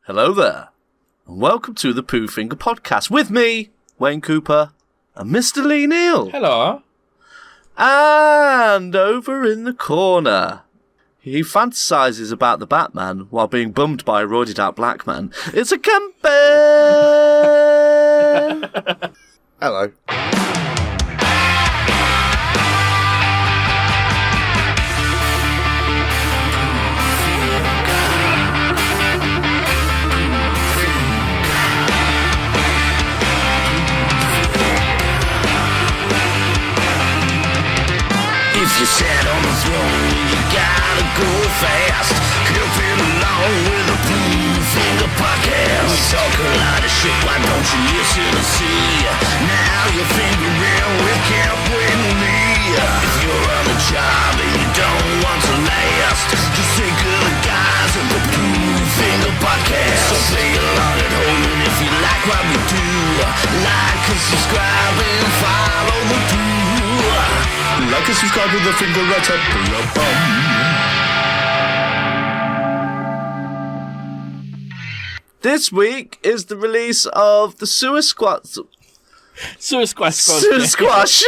Hello there, and welcome to the Pooh Finger Podcast with me, Wayne Cooper, and Mr. Lee Neal. Hello. And over in the corner, he fantasises about the Batman while being bummed by a roided out black man. It's a Kemp Kave. Hello. If you sat on the throne, you gotta go fast. Helping along with the Pooh Finger Podcast. We talk a lot of shit, why don't you listen and see? Now you're fingering with Kemp with me. If you're on the job and you don't want to last, just think of the guys at the Pooh Finger Podcast. So play along at home, and if you like what we do, like and subscribe and follow the Pooh. Like and subscribe with the finger right up your bum. This week is the release of the Suicide Squash.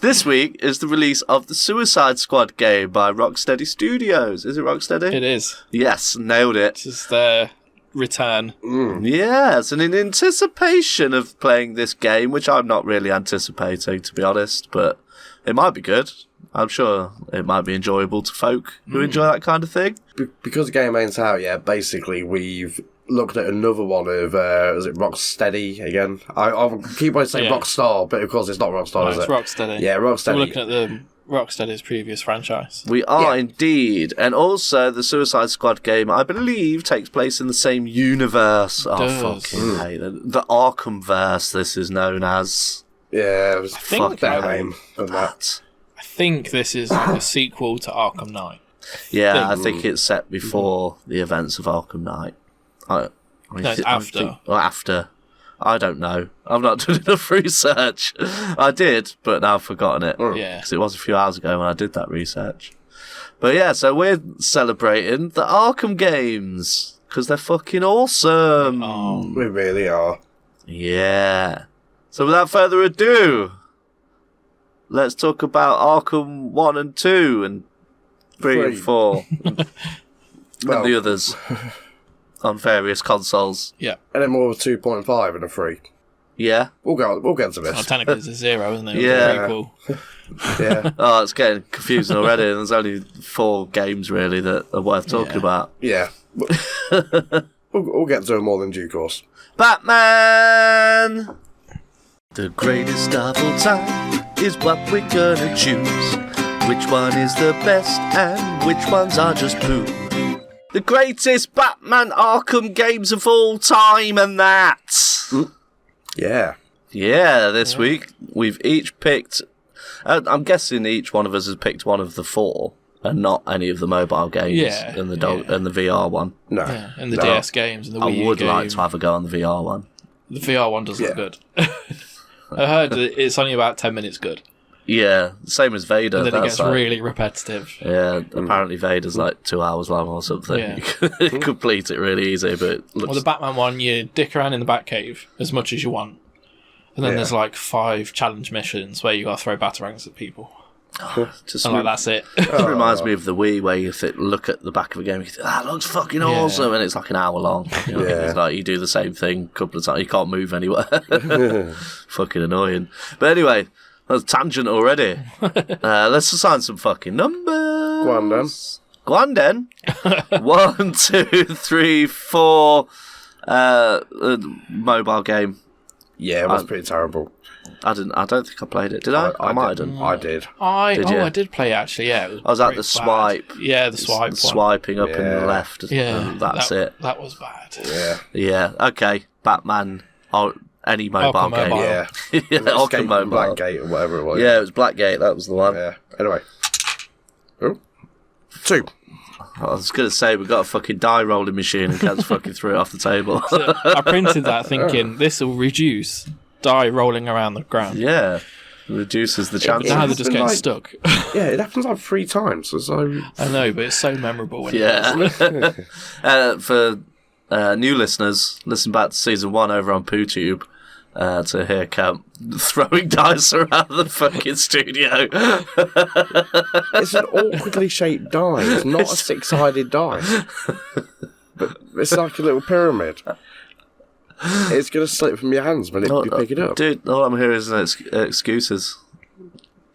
This week is the release of the Suicide Squad game by Rocksteady Studios. Is it Rocksteady? It is. Yes, nailed it. This is their return. Yes, and in anticipation of playing this game, which I'm not really anticipating, to be honest, but it might be good. I'm sure it might be enjoyable to folk who enjoy that kind of thing. Because the game ain't out yet, basically we've looked at another one of, is it Rocksteady again? I'll keep on saying Rockstar, but of course it's not Rockstar, No, is it's it? Rocksteady. Yeah, Rocksteady. We're looking at the Rocksteady's previous franchise. We are indeed. And also, the Suicide Squad game, I believe, takes place in the same universe. Fucking hate it. The Arkhamverse, this is known as. Yeah, it was think better I- name than that. I think this is like a sequel to Arkham Knight. Yeah, I think it's set before the events of Arkham Knight. No, it's after. After. I don't know. I've not done enough research. I did, but now I've forgotten it. Yeah. Because it was a few hours ago when I did that research. But yeah, so we're celebrating the Arkham games. Because they're fucking awesome. Oh, We really are. Yeah. So without further ado, let's talk about Arkham 1 and 2 and 3 and 4. And Well, the others on various consoles. yeah. and then more of a 2.5 and a 3. Yeah. We'll get to Well, this. technically it's a 0, isn't it? Yeah. Cool. Yeah, Oh, it's getting confusing already. And there's only 4 games really that are worth talking about. yeah. We'll get to them all in due course. Batman! The greatest of all time is what we're gonna choose. Which one is the best and which ones are just poo? The greatest Batman Arkham games of all time, and that. Yeah. Yeah, this week we've each picked. I'm guessing each one of us has picked one of the 4, and not any of the mobile games. Yeah, and the VR one. No. Yeah, and the No. DS games and the Wii I U would game. like to have a go on the VR one. The VR one does look Yeah. good. I heard that it's only about 10 minutes good. Yeah, same as Vader. And then it that's gets like- really repetitive. Yeah, apparently Vader's like 2 hours long or something. Yeah. You can complete it really easy, but it looks... Well, the Batman one, you dick around in the Batcave as much as you want. And then Yeah. there's like 5 challenge missions where you got to throw batarangs at people. just And like, that's it. it reminds me of the Wii, where you look at the back of a game, you think, that looks fucking awesome, and it's like an hour long. You know? Yeah. It's like you do the same thing a couple of times, you can't move anywhere. Fucking annoying. But anyway, that's tangent already. Let's assign some fucking numbers. Go on then. Go on then. 1, 2, 3, 4. Mobile game. Yeah, it was pretty terrible. I don't think I played it. Did I? I might have done. I did. Did you? I did play it actually, yeah. I was at pretty the bad. swipe. Yeah, the swipe one. Swiping up and Yeah. left. Yeah. And that's it. That was bad. Yeah. Yeah. Okay. Batman. Or any mobile Arkham game. Mobile. Yeah. Yeah. Arkham Escape from Mobile. Blackgate or whatever it was. Yeah, it was Blackgate. That was the one. Yeah. Anyway. Oh. 2. I was going to say, we've got a fucking die rolling machine and Kent's fucking threw it off the table. So I printed that thinking this will reduce die rolling around the ground. Yeah. Reduces the But chances. now they're just getting like- stuck. Yeah, it happens like 3 times. So I know, but it's so memorable. When Yeah. For new listeners, listen back to season 1 over on PooTube to hear Kemp throwing dice around the fucking studio. It's an awkwardly shaped die. It's not a 6-sided dice. But it's like a little pyramid. It's going to slip from your hands when you pick it up. Dude, all I'm hearing is excuses.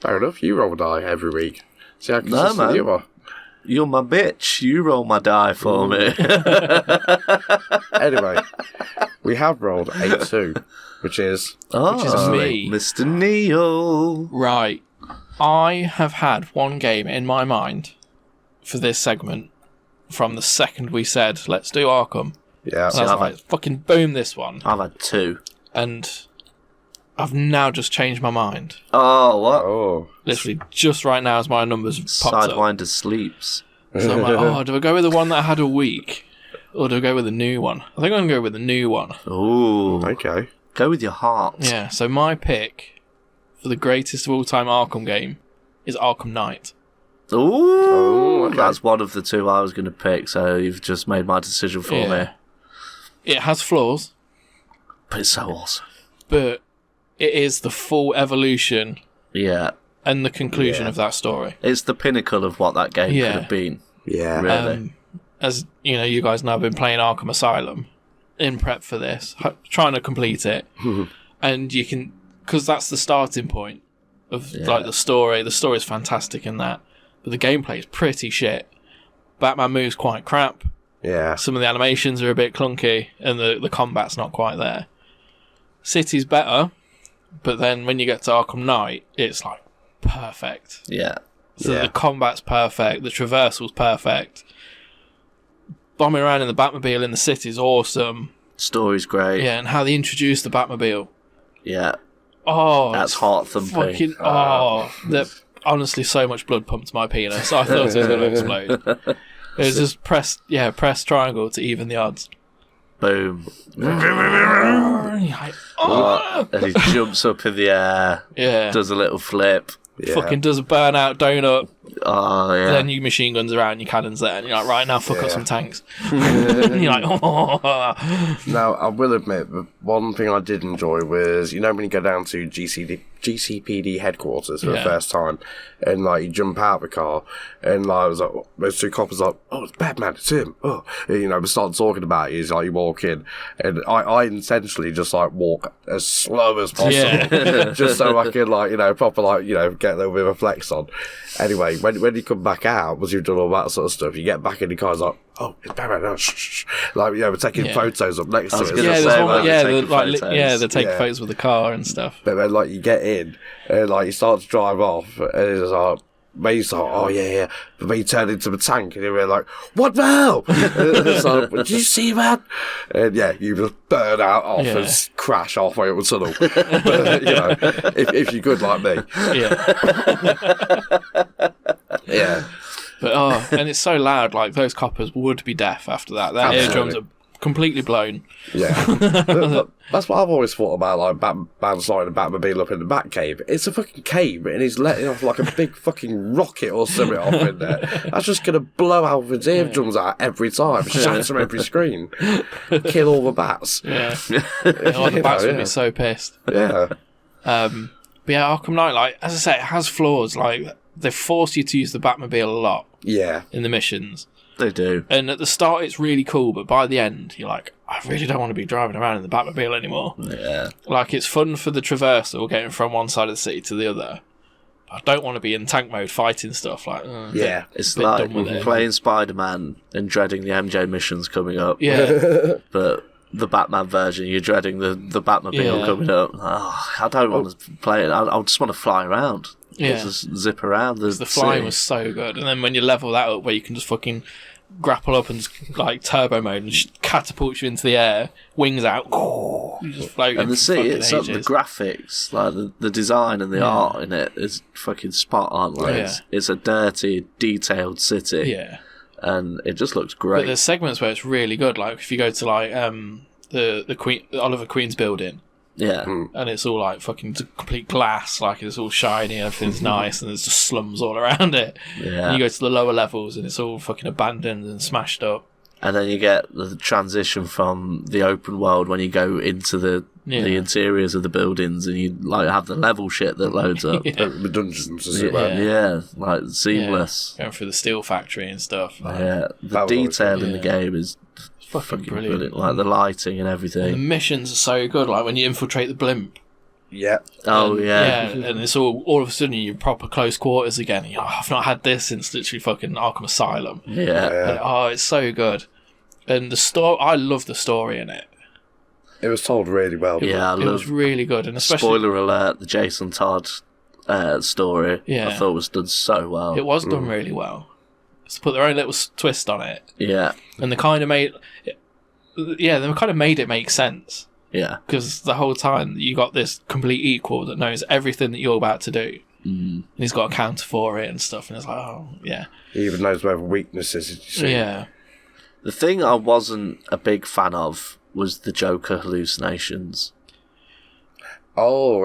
Fair enough, you roll a die every week. See how consistent you are. You're my bitch. You roll my die for me. Anyway, we have rolled 8-2, which is me. Mr. Neil. Right. I have had one game in my mind for this segment from the second we said, let's do Arkham. Yeah. And I was like, fucking boom this one. I've had 2. And I've now just changed my mind. Oh, what? Oh. Literally, just right now as my numbers popped up. Sidewinder sleeps. So I'm like, do I go with the one that I had a week? Or do I go with the new one? I think I'm going to go with the new one. Ooh. Okay. Go with your heart. Yeah, so my pick for the greatest of all time Arkham game is Arkham Knight. Ooh. Okay. That's one of the 2 I was going to pick, so you've just made my decision for me. It has flaws, But it's so awesome. but it is the full evolution Yeah. and the conclusion of that story. It's the pinnacle of what that game Yeah. could have been. Yeah. Really. As you know, you guys know I've been playing Arkham Asylum in prep for this, trying to complete it, and you can, because that's the starting point of like the story. The story is fantastic in that, but the gameplay is pretty shit. Batman moves quite crap. Yeah. Some of the animations are a bit clunky, and the combat's not quite there. City's better, but then when you get to Arkham Knight, it's like perfect. Yeah. So the combat's perfect, the traversal's perfect. Bombing around in the Batmobile in the city is awesome. Story's great. Yeah, and how they introduced the Batmobile. Yeah. Oh, That's heart thumping. Fucking, honestly, so much blood pumped to my penis. I thought it was going to explode. It was just press triangle to even the odds. Boom. And you're like, And he jumps up in the air. yeah. Does a little flip. Yeah. Fucking does a burnout donut. Oh, yeah. Then you machine guns around, your cannons there, and you're like, right now, fuck up some tanks. And you're like, oh. Now, I will admit, the one thing I did enjoy was, you know, when you go down to GCPD headquarters for the first time, and like you jump out of the car, and like, I was like, those 2 coppers like, oh, it's Batman, it's him. Oh, and, you know, we start talking about it. It's like you walk in, and I essentially just like walk as slow as possible, just so I can like, you know, proper like, you know, get a little bit of a flex on. Anyway, when you come back out, once you've done all that sort of stuff, you get back in the car, it's like, oh, it's Batman, no, shh. Like, you know, we're taking photos up next to it. gonna say, they're taking photos with the car and stuff. But then, like, you get in, and, like, you start to drive off, and it's like, May's like, oh, yeah. But then you turn into the tank, and you're like, what now? And it's like, did you see that? And, yeah, you just burn out off and crash halfway up the tunnel. But, you know, if you're good like me. Yeah. Yeah. But, and it's so loud, like, those coppers would be deaf after that. Their eardrums are completely blown. Yeah. That's what I've always thought about, like, Batman starting a Batmobile up in the Batcave. It's a fucking cave, and he's letting off, like, a big fucking rocket or something off in there. That's just going to blow Alfred's eardrums out every time, shatter every screen, kill all the bats. Yeah. The bats would be so pissed. Yeah. But yeah, Arkham Knight, like, as I say, it has flaws. Like, they force you to use the Batmobile a lot Yeah. in the missions. They do. And at the start, it's really cool, but by the end, you're like, I really don't want to be driving around in the Batmobile anymore. Yeah. Like, it's fun for the traversal, getting from one side of the city to the other. I don't want to be in tank mode fighting stuff. Like, Yeah. It's bit like done with it. playing Spider-Man and dreading the MJ missions coming up. Yeah. But the Batman version, you're dreading the Batmobile coming up. Oh, I don't want to play it. I just want to fly around. Yeah. Just zip around. The flying was so good. And then when you level that up, where you can just fucking grapple up and just, like, turbo mode and just catapult you into the air, wings out, you just float. And the graphics, like the design and the art in it is fucking spot on. Like it's a dirty, detailed city. Yeah. And it just looks great. But there's segments where it's really good. Like if you go to like the Oliver Queen's building. Yeah. And it's all like fucking complete glass, like it's all shiny, everything's nice, and there's just slums all around it. Yeah. And you go to the lower levels and it's all fucking abandoned and smashed up. And then you get the transition from the open world when you go into the interiors of the buildings, and you like have the level shit that loads up. The dungeons, as it were. Yeah, like seamless. Going through the steel factory and stuff. Like, the detail in the game is fucking brilliant. Like the lighting and everything. And the missions are so good. Like when you infiltrate the blimp. Yeah. And it's all of a sudden you're proper close quarters again. You're like, I've not had this since literally fucking Arkham Asylum. Yeah. It's so good. And the story, I love the story in it. It was told really well. It was really good, and especially spoiler alert: the Jason Todd story, I thought was done so well. It was done really well. It's put their own little twist on it. Yeah, and they kind of made it make sense. Yeah, because the whole time you got this complete equal that knows everything that you're about to do. And he's got a counter for it and stuff, and it's like, oh yeah, he even knows where the weaknesses is. Yeah. The thing I wasn't a big fan of was the Joker hallucinations. Oh,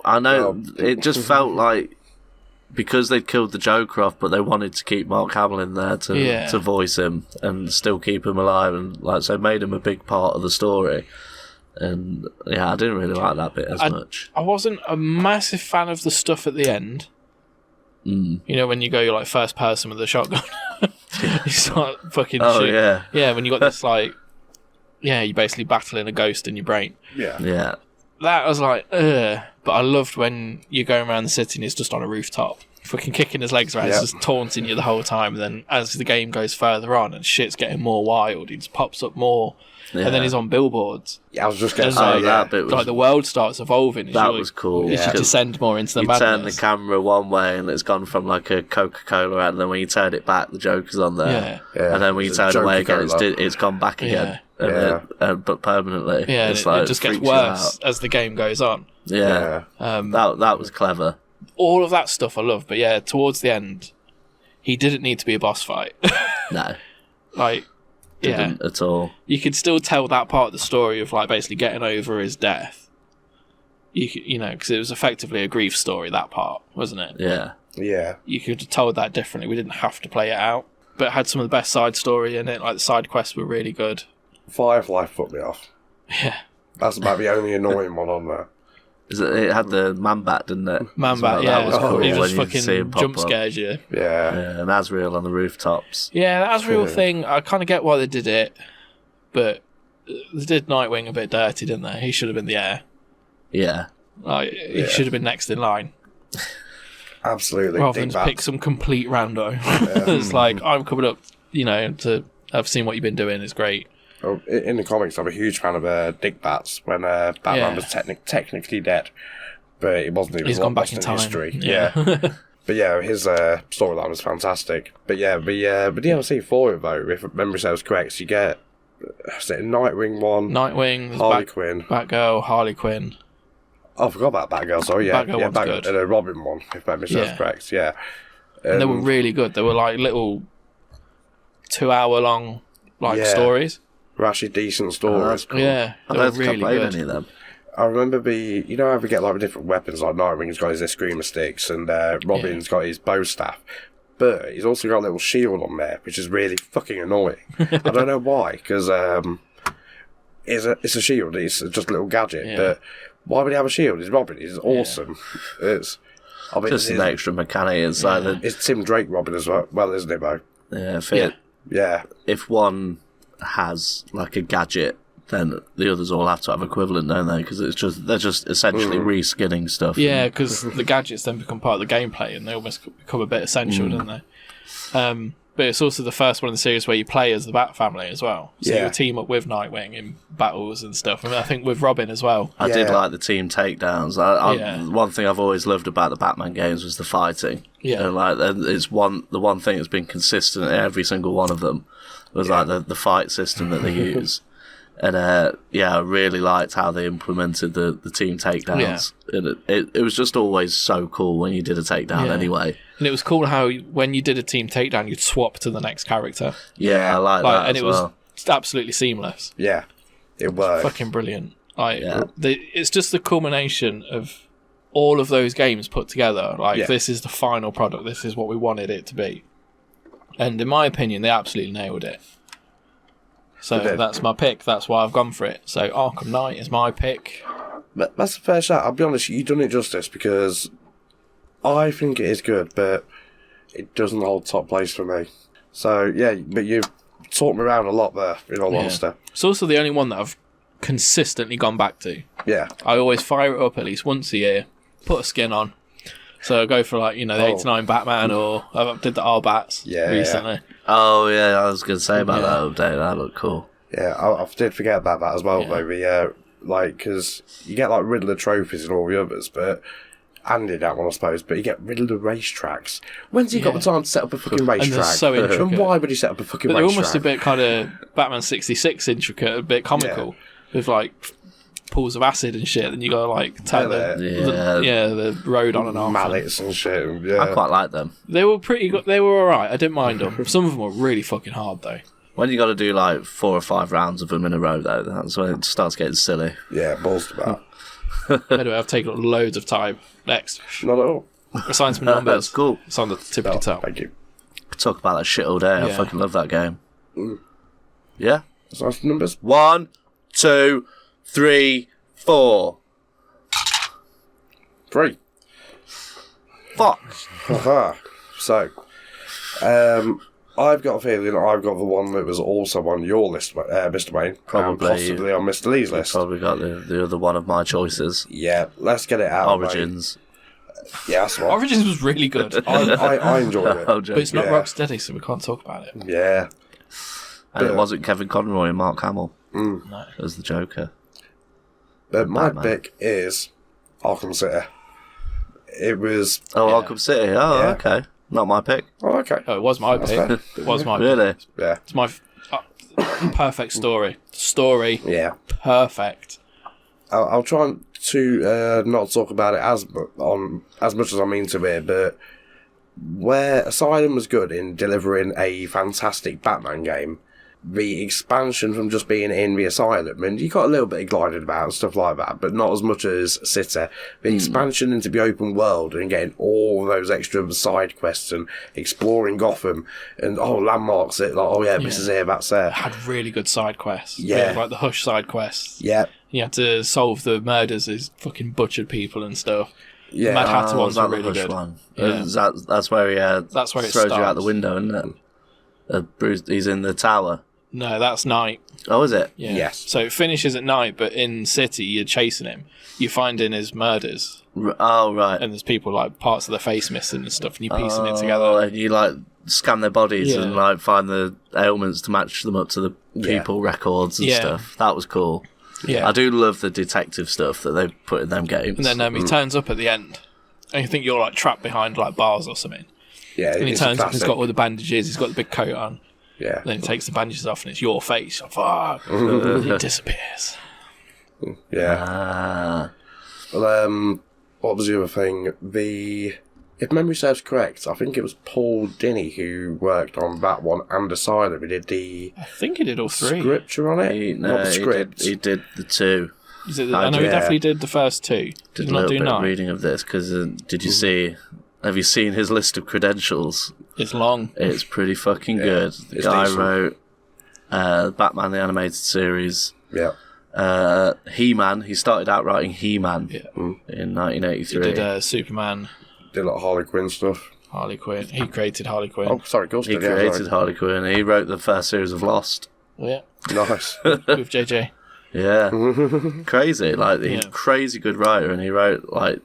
I know it just felt like because they'd killed the Joker off, but they wanted to keep Mark Hamill in there to voice him and still keep him alive, and like so made him a big part of the story. And yeah, I didn't really like that bit as much. I wasn't a massive fan of the stuff at the end. You know, when you go like first person with the shotgun, you start fucking shit. Yeah, when you got this like, you're basically battling a ghost in your brain. Yeah. That was like, ugh. But I loved when you're going around the city and it's just on a rooftop, fucking kicking his legs around, it's just taunting you the whole time. And then as the game goes further on and shit's getting more wild, he just pops up more. And then he's on billboards. Yeah, I was just going to say that bit was, like the world starts evolving. That was cool. You descend more into the madness. You turn the camera one way and it's gone from like a Coca-Cola ad, and then when you turn it back, the Joker's on there. And then when you turn away again, it's gone back again. But permanently. Yeah, it's like, it just gets worse as the game goes on. That was clever. All of that stuff I love, but towards the end, he didn't need to be a boss fight. No. Like, didn't at all. You could still tell that part of the story of like basically getting over his death. You know, because it was effectively a grief story, that part, wasn't it? Yeah. You could have told that differently. We didn't have to play it out, but it had some of the best side story in it. Like the side quests were really good. Firefly put me off. Yeah, that's about the only annoying one on there. It had the man bat, didn't it? Man bat, that was cool. He just fucking jump scares you. Yeah, and Azrael on the rooftops. Yeah, the Azrael thing, I kind of get why they did it, but they did Nightwing a bit dirty, didn't they? He should have been the heir. Yeah. Like, he should have been next in line. Absolutely. Rather than just pick some complete rando. It's like, I'm coming up, I've seen what you've been doing, it's great. Oh, in the comics, I'm a huge fan of Dick Bats when Batman was technically dead, but it wasn't even. He's gone back in time. History. Yeah. But yeah, his storyline was fantastic. But yeah, the DLC for it though, if memory serves correct, you get Nightwing one, Harley Quinn, Batgirl, Harley Quinn. Oh, I forgot about Batgirl. Sorry, Batgirl and a Robin one, if memory serves correct. Yeah, and they were really good. They were like little 2-hour long stories. Were actually decent stories. Cool. Yeah, I don't think I played any of them. I remember how we get like different weapons, like Nightwing's got his Screamer sticks and Robin's got his bow staff, but he's also got a little shield on there, which is really fucking annoying. I don't know why, because it's a shield, it's just a little gadget, but why would he have a shield? He's Robin, he's awesome. It's just an extra mechanic inside. It's Tim Drake Robin as well, isn't it, Bo? Yeah, if one has like a gadget, then the others all have to have equivalent, don't they? Because they're just essentially reskinning stuff. Yeah, because the gadgets then become part of the gameplay, and they almost become a bit essential, don't they? But it's also the first one in the series where you play as the Bat family as well. So you team up with Nightwing in battles and stuff. I mean, I think with Robin as well. I did like the team takedowns. One thing I've always loved about the Batman games was the fighting. Yeah, and it's the one thing that's been consistent in every single one of them was like the fight system that they use. And I really liked how they implemented the team takedowns. And it was just always so cool when you did a takedown anyway. And it was cool how when you did a team takedown, you'd swap to the next character. Yeah, I like that. And it was absolutely seamless. Yeah, it worked. Fucking brilliant. It's just the culmination of all of those games put together. This is the final product. This is what we wanted it to be. And in my opinion, they absolutely nailed it. So that's my pick. That's why I've gone for it. So Arkham Knight is my pick. But that's a fair shout. I'll be honest, you've done it justice because I think it is good, but it doesn't hold top place for me. So, yeah, but you've talked me around a lot there, in all honesty. It's also the only one that I've consistently gone back to. Yeah. I always fire it up at least once a year, put a skin on. So I go for like, the 89 Batman, or I did the R-Bats recently. Oh, yeah, I was going to say about that update. That looked cool. Yeah, I did forget about that as well, maybe. Like, because you get like Riddler trophies and all the others, but... And in that one, I suppose, but you get Riddler racetracks. When's he got the time to set up a fucking racetrack? And they're so intricate. And why would he set up a fucking racetrack? They're almost a bit kind of Batman 66 intricate, a bit comical, with like pools of acid and shit. And you got to like turn the road on and off. Mallets and shit. Yeah. I quite like them. They were pretty good. They were alright. I didn't mind them. Some of them were really fucking hard though. When you got to do like 4 or 5 rounds of them in a row, though, that's when it starts getting silly. Yeah, balls to that. Anyway, I've taken up loads of time. Next. Not at all. Assign some numbers. That's cool. It's on the tip of your tongue. Thank you. Talk about that shit all day. I Yeah. fucking love that game. Yeah? Assign some numbers. 1, 2, 3, 4. 3. Fuck. Haha. So, I've got a feeling I've got the one that was also on your list, Mr. Wayne. Probably. And possibly on Mr. Lee's list. Probably got the other one of my choices. Yeah, let's get it out. Origins. Yeah, that's what. Origins was really good. I enjoyed it. Oh, But it's not Yeah. Rocksteady, so we can't talk about it. Yeah. And it wasn't Kevin Conroy and Mark Hamill No. as the Joker. But my Batman. pick is Arkham City. It was... Oh, Yeah. Arkham City. Oh, Yeah. okay. Not my pick. Oh, okay. Oh, it was my fair. pick. It was my pick. Really? Yeah. It's my perfect story. Story. Yeah. Perfect. I'll try to not talk about it as much as I mean to here, but where Asylum was good in delivering a fantastic Batman game, the expansion from just being in the Asylum, and you got a little bit of gliding about and stuff like that, but not as much as City. The expansion into the open world and getting all those extra side quests and exploring Gotham and landmarks. This is here, that's there. It had really good side quests. Yeah. Like the Hush side quests. Yeah, You had to solve the murders as fucking butchered people and stuff. yeah. Mad Hatter was ones that were the really Hush good. one? Yeah. That's where he That's where it throws you out starts. the window, isn't it? Bruce, he's in the tower. No, that's Night. Oh, is it? Yeah. Yes. So it finishes at night, but in City, you're chasing him. You're finding his murders, Oh, right. and there's people like parts of their face missing and stuff, and you're piecing it together. Oh, and you like scan their bodies Yeah. and like find the ailments to match them up to the people records and Yeah. stuff. That was cool. Yeah. I do love the detective stuff that they put in them games. And then he turns up at the end, and you think you're like trapped behind like bars or something. Yeah, And he it's a turns up, he's got classic. all the bandages, he's got the big coat on. Yeah. Then he takes the bandages off, and it's your face. Oh, fuck. It disappears. Yeah. Ah, Well, what was the other thing? If memory serves correct, I think it was Paul Dini who worked on that one and Asylum. He did the I think he did all three. scripture on it. Not the script. He did the two. Is it I know he Yeah. definitely did the first two. Did he a not little do bit of nine? reading of this because did you see? Have you seen his list of credentials? It's long. It's pretty fucking good. The it's guy decent. wrote Batman the Animated Series, Yeah. He-Man. He started out writing He-Man Yeah. in He 1983. did Superman, Did a lot of Harley Quinn stuff. Harley Quinn. He created Harley Quinn. Oh, sorry, Gus He did. Yeah, created Harley Quinn. He wrote the first series of Lost. Yeah. sorry. Nice. With JJ. Yeah, crazy. Like he's Yeah. a crazy good writer, and he wrote like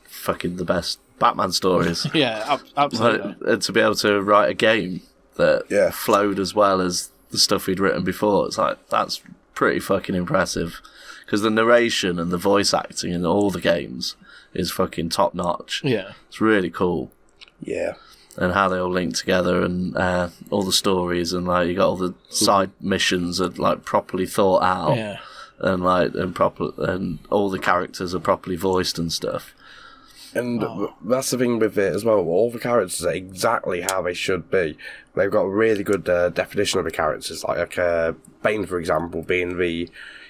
fucking the best Batman stories. Yeah, absolutely. Like, and to be able to write a game that Yeah. flowed as well as the stuff he'd written before, it's like that's pretty fucking impressive. Because the narration and the voice acting in all the games is fucking top notch. Yeah. It's really cool. Yeah. And how they all link together and all the stories and like you got all the side missions are like properly thought out Yeah. and like and all the characters are properly voiced and stuff. And that's the thing with it as well. All the characters are exactly how they should be. They've got a really good definition of the characters. Like Bane, for example, being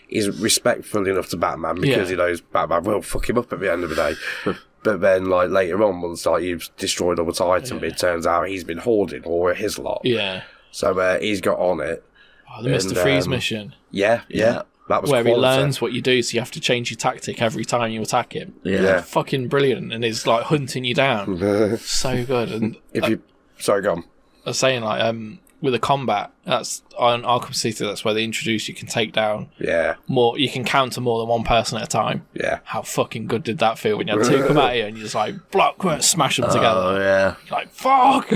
he's respectful enough to Batman because Yeah. he knows Batman will fuck him up at the end of the day. But then, like later on, once like you've destroyed all the items, it turns out he's been hoarding all his lot. Yeah. So he's got on it. the Mr. Freeze mission. Yeah. That was where quality. he learns what you do, so you have to change your tactic every time you attack him. Yeah. Fucking brilliant, and he's like hunting you down. So good. And Sorry, go on. I was saying, like, with the combat, that's on Arkham City, that's where they introduce you can take down more, you can counter more than one person at a time. Yeah. How fucking good did that feel when you had two come at you and you just like block, smash them together? Oh, yeah. Like, fuck!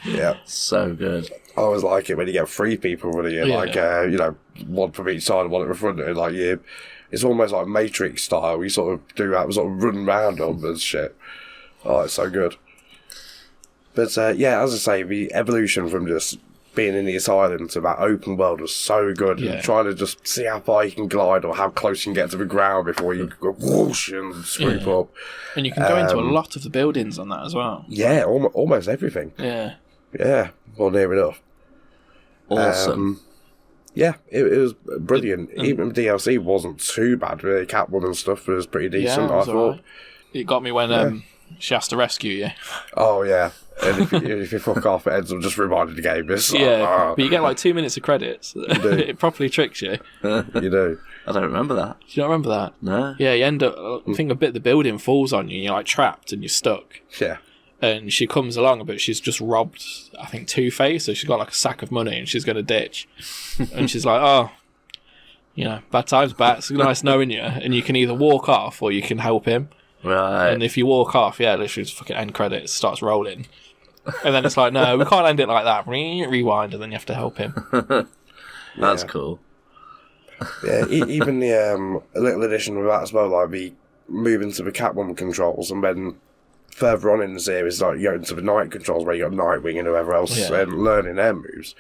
Yeah. So good. I always like it when you get 3 people running in, like, one from each side and one at the front, and like it's almost like Matrix style. You sort of do that, sort of run around them and shit. Oh, it's so good. But as I say, the evolution from just being in the asylum to that open world was so good. Yeah. And trying to just see how far you can glide or how close you can get to the ground before you go whoosh and swoop up. And you can go into a lot of the buildings on that as well. Yeah, almost everything. Yeah. Yeah, well, near enough. Awesome. It was brilliant. Even the DLC wasn't too bad. The Catwoman stuff was pretty decent, I thought. Right. It got me when she has to rescue you. Oh, yeah. And if you fuck off, it ends up just reminding the game. It's like, Yeah, but you get like 2 minutes of credits. It properly tricks you. You do. I don't remember that. Do you not remember that? No. Yeah, you end up, I think a bit of the building falls on you and you're like trapped and you're stuck. Yeah. And she comes along, but she's just robbed, I think, Two-Face, so she's got like a sack of money and she's going to ditch. And she's like, oh, bad times, Bat. It's nice knowing you. And you can either walk off or you can help him. Right. And if you walk off, literally just fucking end credits, starts rolling. And then it's like, no, we can't end it like that. Rewind, and then you have to help him. That's cool. Yeah, even the little addition of that as well, like the moving to the Catwoman controls, and then further on in the series, like you go into the night controls where you got Nightwing and whoever else and learning their moves.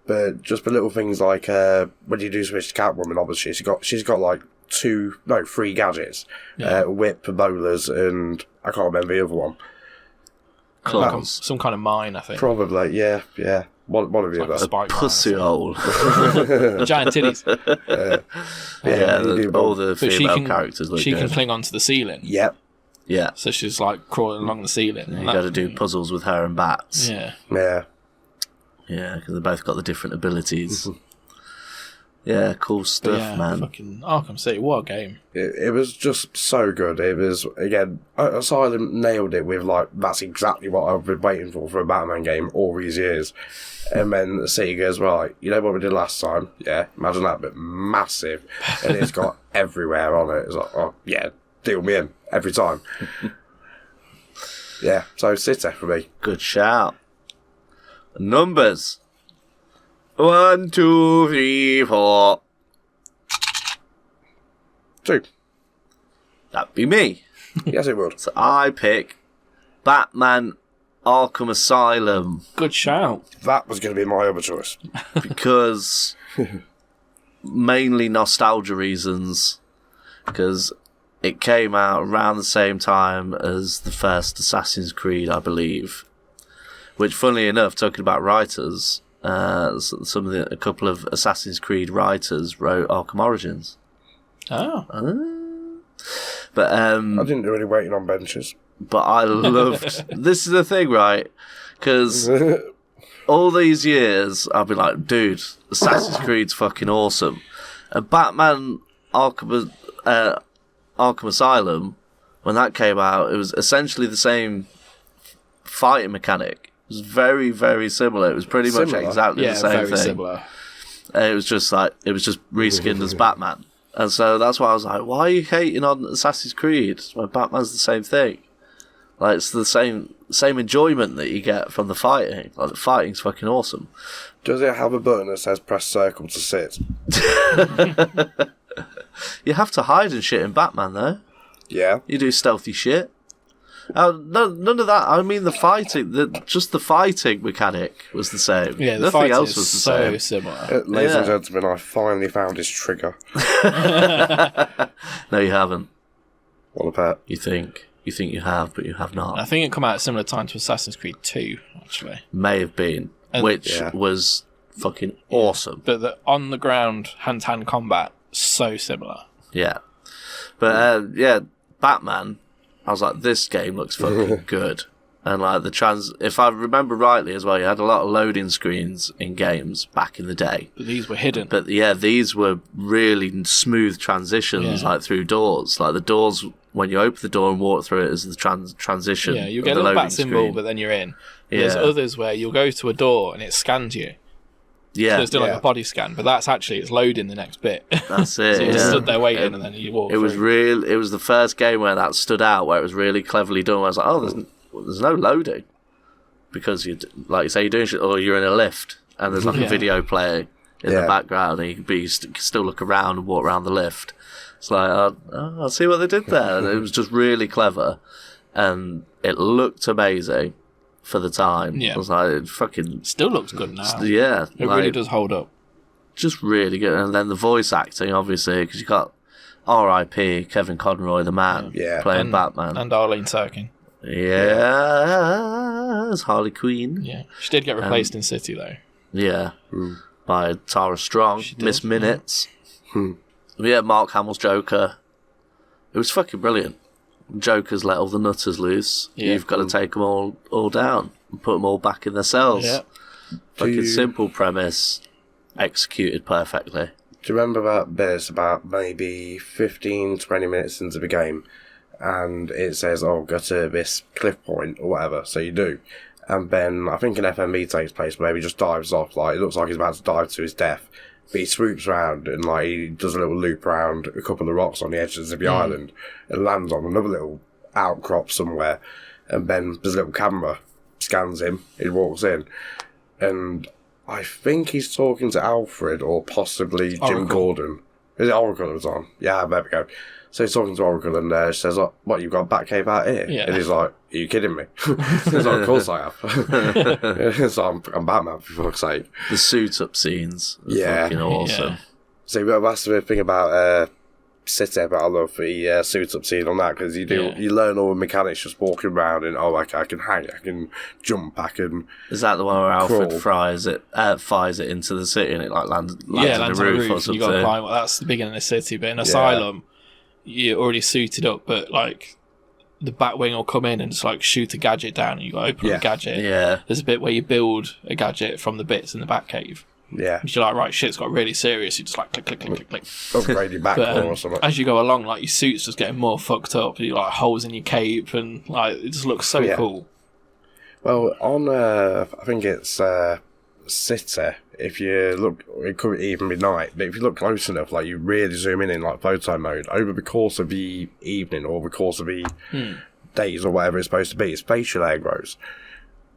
But just the little things like when you do switch to Catwoman, obviously she's got like 3 gadgets, whip, bowlers, and I can't remember the other one. Claws. Some kind of mine, I think. Probably, yeah. One of the Like a other. spike Pussy mine, hole. giant titties. All the But female characters look she good. can cling onto the ceiling. Yep. Yeah. So she's like crawling along the ceiling. You got to do puzzles with her and bats. Yeah. Yeah. Yeah, because they both got the different abilities. Yeah, cool stuff, man. Fucking Arkham City, what a game. It was just so good. It was, again, Asylum nailed it with, like, that's exactly what I've been waiting for a Batman game all these years. And then the City goes, right, you know what we did last time? Yeah, imagine that, but massive. And it's got everywhere on it. It's like, oh, yeah, deal me in every time. Yeah, so City for me. Good shout. Numbers. 1, 2, 3, 4. 2. That'd be me. Yes, it would. So I pick Batman Arkham Asylum Good shout. That was going to be my other choice. because mainly nostalgia reasons. Because it came out around the same time as the first Assassin's Creed, I believe. Which, funnily enough, talking about writers, a couple of Assassin's Creed writers wrote Arkham Origins. Oh. But I didn't do any waiting on benches. But I loved. This is the thing, right? Because all these years I've been like, dude, Assassin's Creed's fucking awesome, and Batman Arkham Asylum, when that came out, it was essentially the same fighting mechanic. It was very, very similar. It was pretty much exactly the same very thing. similar. It was just reskinned as Batman. And so that's why I was like, why are you hating on Assassin's Creed when Batman's the same thing? Like, it's the same enjoyment that you get from the fighting. Like, the fighting's fucking awesome. Does it have a button that says press circle to sit? You have to hide and shit in Batman, though. Yeah. You do stealthy shit. None of that. I mean, the fighting, just the fighting mechanic was the same. Yeah, the Nothing fight else is was the so same. similar. Ladies and gentlemen, I finally found his trigger. No, you haven't. What a pet. You think you have, but you have not. I think it came out at a similar time to Assassin's Creed 2, actually. May have been, which was fucking awesome. But the on-the-ground hand-to-hand combat, so similar. Yeah. But, Batman, I was like, this game looks fucking good. And like if I remember rightly as well, you had a lot of loading screens in games back in the day. But these were hidden. But yeah, these were really smooth transitions, like through doors. Like the doors, when you open the door and walk through it, is the transition. Yeah, you get a little bat symbol, but then you're in. Yeah. There's others where you'll go to a door and it scans you. Yeah, so it's doing like a body scan, but that's actually it's loading the next bit. That's it. So you just stood there waiting, and then you walk. It was real. It was the first game where that stood out, where it was really cleverly done. Where I was like, oh, there's no loading, because you, like you say, you're doing shit, or you're in a lift and there's like a video playing in the background, and you can still look around and walk around the lift. It's like, I'll see what they did there, and it was just really clever, and it looked amazing. For the time, I was like, it fucking still looks good now. Yeah, it really does hold up. Just really good, and then the voice acting, obviously, because you got R.I.P. Kevin Conroy, the man, playing Batman, and Arlene Sorkin. Yeah, as Harley Quinn. Yeah, she did get replaced in City though. Yeah, by Tara Strong, Miss Minutes. Yeah, Mark Hamill's Joker. It was fucking brilliant. Joker's let all the nutters loose. You've got to take them all down and put them all back in their cells. Yeah. Fucking simple premise, executed perfectly. Do you remember that bit about maybe 15-20 minutes into the game, and it says, "Oh, go to this cliff point," or whatever. So you do, and then I think an FMV takes place where he just dives off. Like it looks like he's about to dive to his death. But he swoops around and like he does a little loop around a couple of rocks on the edges of the island and lands on another little outcrop somewhere. And then there's a little camera scans him. He walks in, and I think he's talking to Alfred or possibly Jim Gordon. Is it Oracle that was on? Yeah, there we go. So he's talking to Oracle and she says, "Oh, what, you've got a Batcave out here?" Yeah. And he's like, "Are you kidding me?" He's like, "Of course I have." So I'm Batman, for fuck's sake. The suit-up scenes are fucking awesome. Yeah. So that's the thing about City, but I love the suit-up scene on that, because you learn all the mechanics just walking around, and I can hang, I can jump, I can. Is that the one where Alfred fires it into the city and it like lands on the roof or something? You got to climb. That's the beginning of the city, but in Asylum, you're already suited up, but like the Batwing will come in and just like shoot a gadget down, and you got to open up a gadget. Yeah, there's a bit where you build a gadget from the bits in the Batcave. Yeah, and you're like, right, shit's got really serious. You just like click, click, click, click, click. Upgrade your back or something. As you go along, like your suit's just getting more fucked up. You like holes in your cape, and like it just looks so cool. Well, on I think it's City. If you look, it could even be night, but if you look close enough, like you really zoom in like photo mode, over the course of the evening or the course of the days or whatever it's supposed to be, his facial hair grows.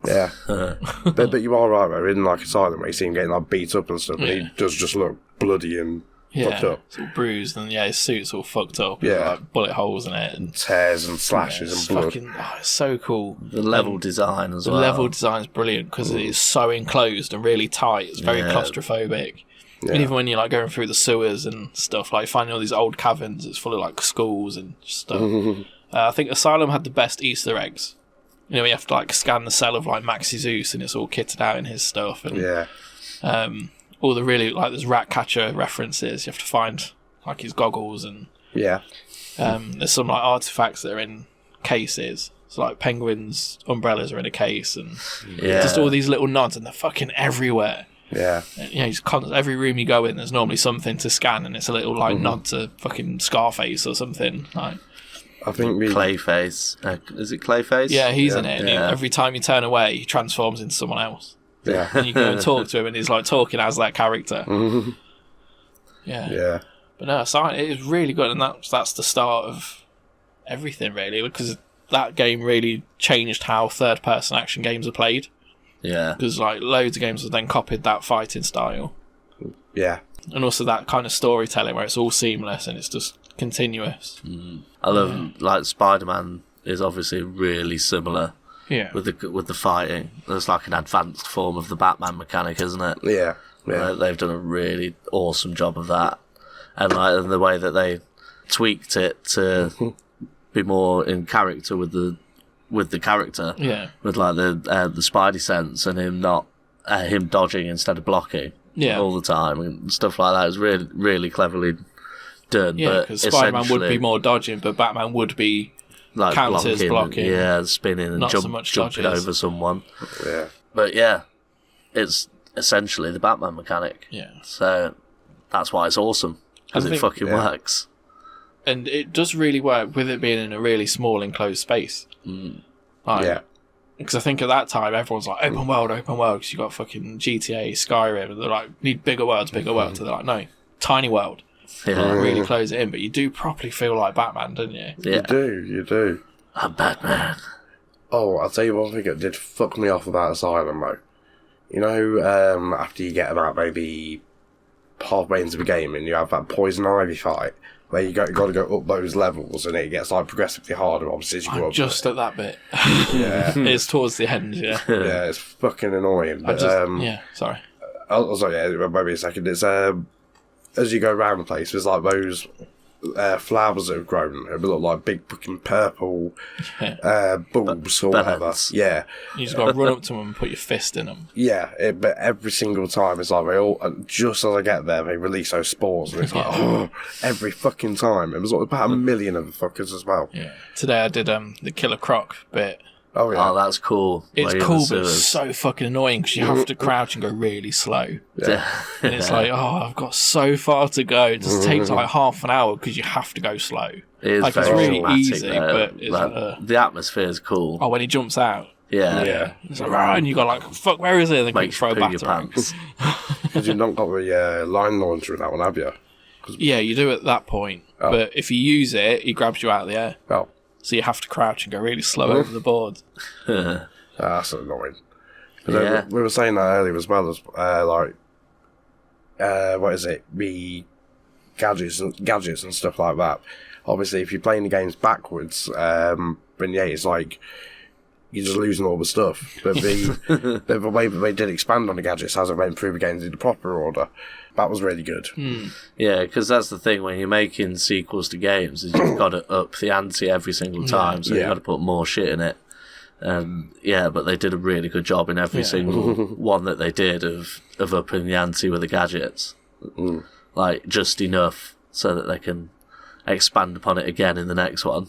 Yeah, but you are right, though, in like Asylum where you see him getting like beat up and stuff, and he does just look bloody and fucked up. It's all bruised, and his suit's all fucked up. Yeah, like bullet holes in it, and tears and slashes and blood. It's so cool. The level design as well. The level design is brilliant because it is so enclosed and really tight. It's very claustrophobic. Yeah. And even when you're like going through the sewers and stuff, like finding all these old caverns, it's full of like schools and stuff. I think Asylum had the best Easter eggs. You know, you have to like scan the cell of like Maxi Zeus, and it's all kitted out in his stuff. And all the really like there's rat catcher references. You have to find like his goggles, and there's some like artifacts that are in cases. So like penguins' umbrellas are in a case, and just all these little nods, and they're fucking everywhere. Yeah, and, every room you go in, there's normally something to scan, and it's a little like nod to fucking Scarface or something. Like, I think Clayface. Is it Clayface? Yeah, he's in it. And every time you turn away, he transforms into someone else. Yeah, and you go and talk to him, and he's like talking as that character. Yeah. But no, it is really good, and that's the start of everything, really, because that game really changed how third-person action games are played. Yeah, because like loads of games have then copied that fighting style. Yeah, and also that kind of storytelling where it's all seamless and it's just continuous. I love like Spider-Man is obviously really similar. Yeah, with the fighting, there's like an advanced form of the Batman mechanic, isn't it? Yeah. They've done a really awesome job of that, and like the way that they tweaked it to be more in character with the character. Yeah, with like the Spidey sense and him not him dodging instead of blocking. Yeah, all the time and stuff like that is really really cleverly done. Yeah, because Spider-Man would be more dodging, but Batman would be like counters, blocking. Yeah, spinning and Not so much jumping dodges. over someone. Yeah. But yeah, it's essentially the Batman mechanic. Yeah. So that's why it's awesome, because I it think- fucking yeah. works. And it does really work with it being in a really small enclosed space. Like, Yeah. Because I think at that time everyone's like open world, because you got fucking GTA, Skyrim, and they're like need bigger worlds. So they're like, no, tiny world, Yeah. really close it in. But you do properly feel like Batman, don't you? Yeah. You do. I'm Batman. Oh, I'll tell you one thing that did fuck me off about Asylum, though. You know, after you get about maybe halfway into the game and you have that poison ivy fight, where you got to go up those levels and it gets like progressively harder, obviously, as you go I'm up. just at that bit. Yeah. It's towards the end, yeah. Yeah, it's fucking annoying. But, yeah, sorry. sorry, yeah, maybe a second. It's, as you go around the place, there's like those flowers that have grown. They look like big fucking purple bulbs or whatever. Bellends. Yeah. You just got to run up to them and put your fist in them. Yeah, but every single time it's like they all, just as I get there, they release those spores, and it's like, oh, every fucking time. It was like about 1 million of the fuckers as well. Yeah. Today I did the Killer Croc bit. Oh yeah, Oh, that's cool. It's Where you're in cool, the but it's sewers. so fucking annoying because you have to crouch and go really slow. Yeah. And it's like, oh, I've got so far to go. It just takes like half an hour because you have to go slow. It is Like, it's very really dramatic, easy, though. but it's Like, the atmosphere is cool. oh, when he jumps out, Yeah. yeah. it's like, "Rah," and you got like, fuck, where is it? And then you Makes throw you a poo your batarang. pants. Because you've not got the line launcher in that one, have you? Yeah, you do at that point. Oh. But if you use it, he grabs you out of the air. Oh, So you have to crouch and go really slow over the board. that's annoying. 'Cause, Yeah. we were saying that earlier as well, as what is it? The gadgets and stuff like that. Obviously, if you're playing the games backwards, then yeah, it's like you're just losing all the stuff. But the way that they did expand on the gadgets as I went through the games in the proper order, that was really good. Yeah, because that's the thing when you're making sequels to games, is you've got to up the ante every single time, so Yeah. you've got to put more shit in it. Yeah, but they did a really good job in every single one that they did of upping the ante with the gadgets. Like, just enough so that they can expand upon it again in the next one.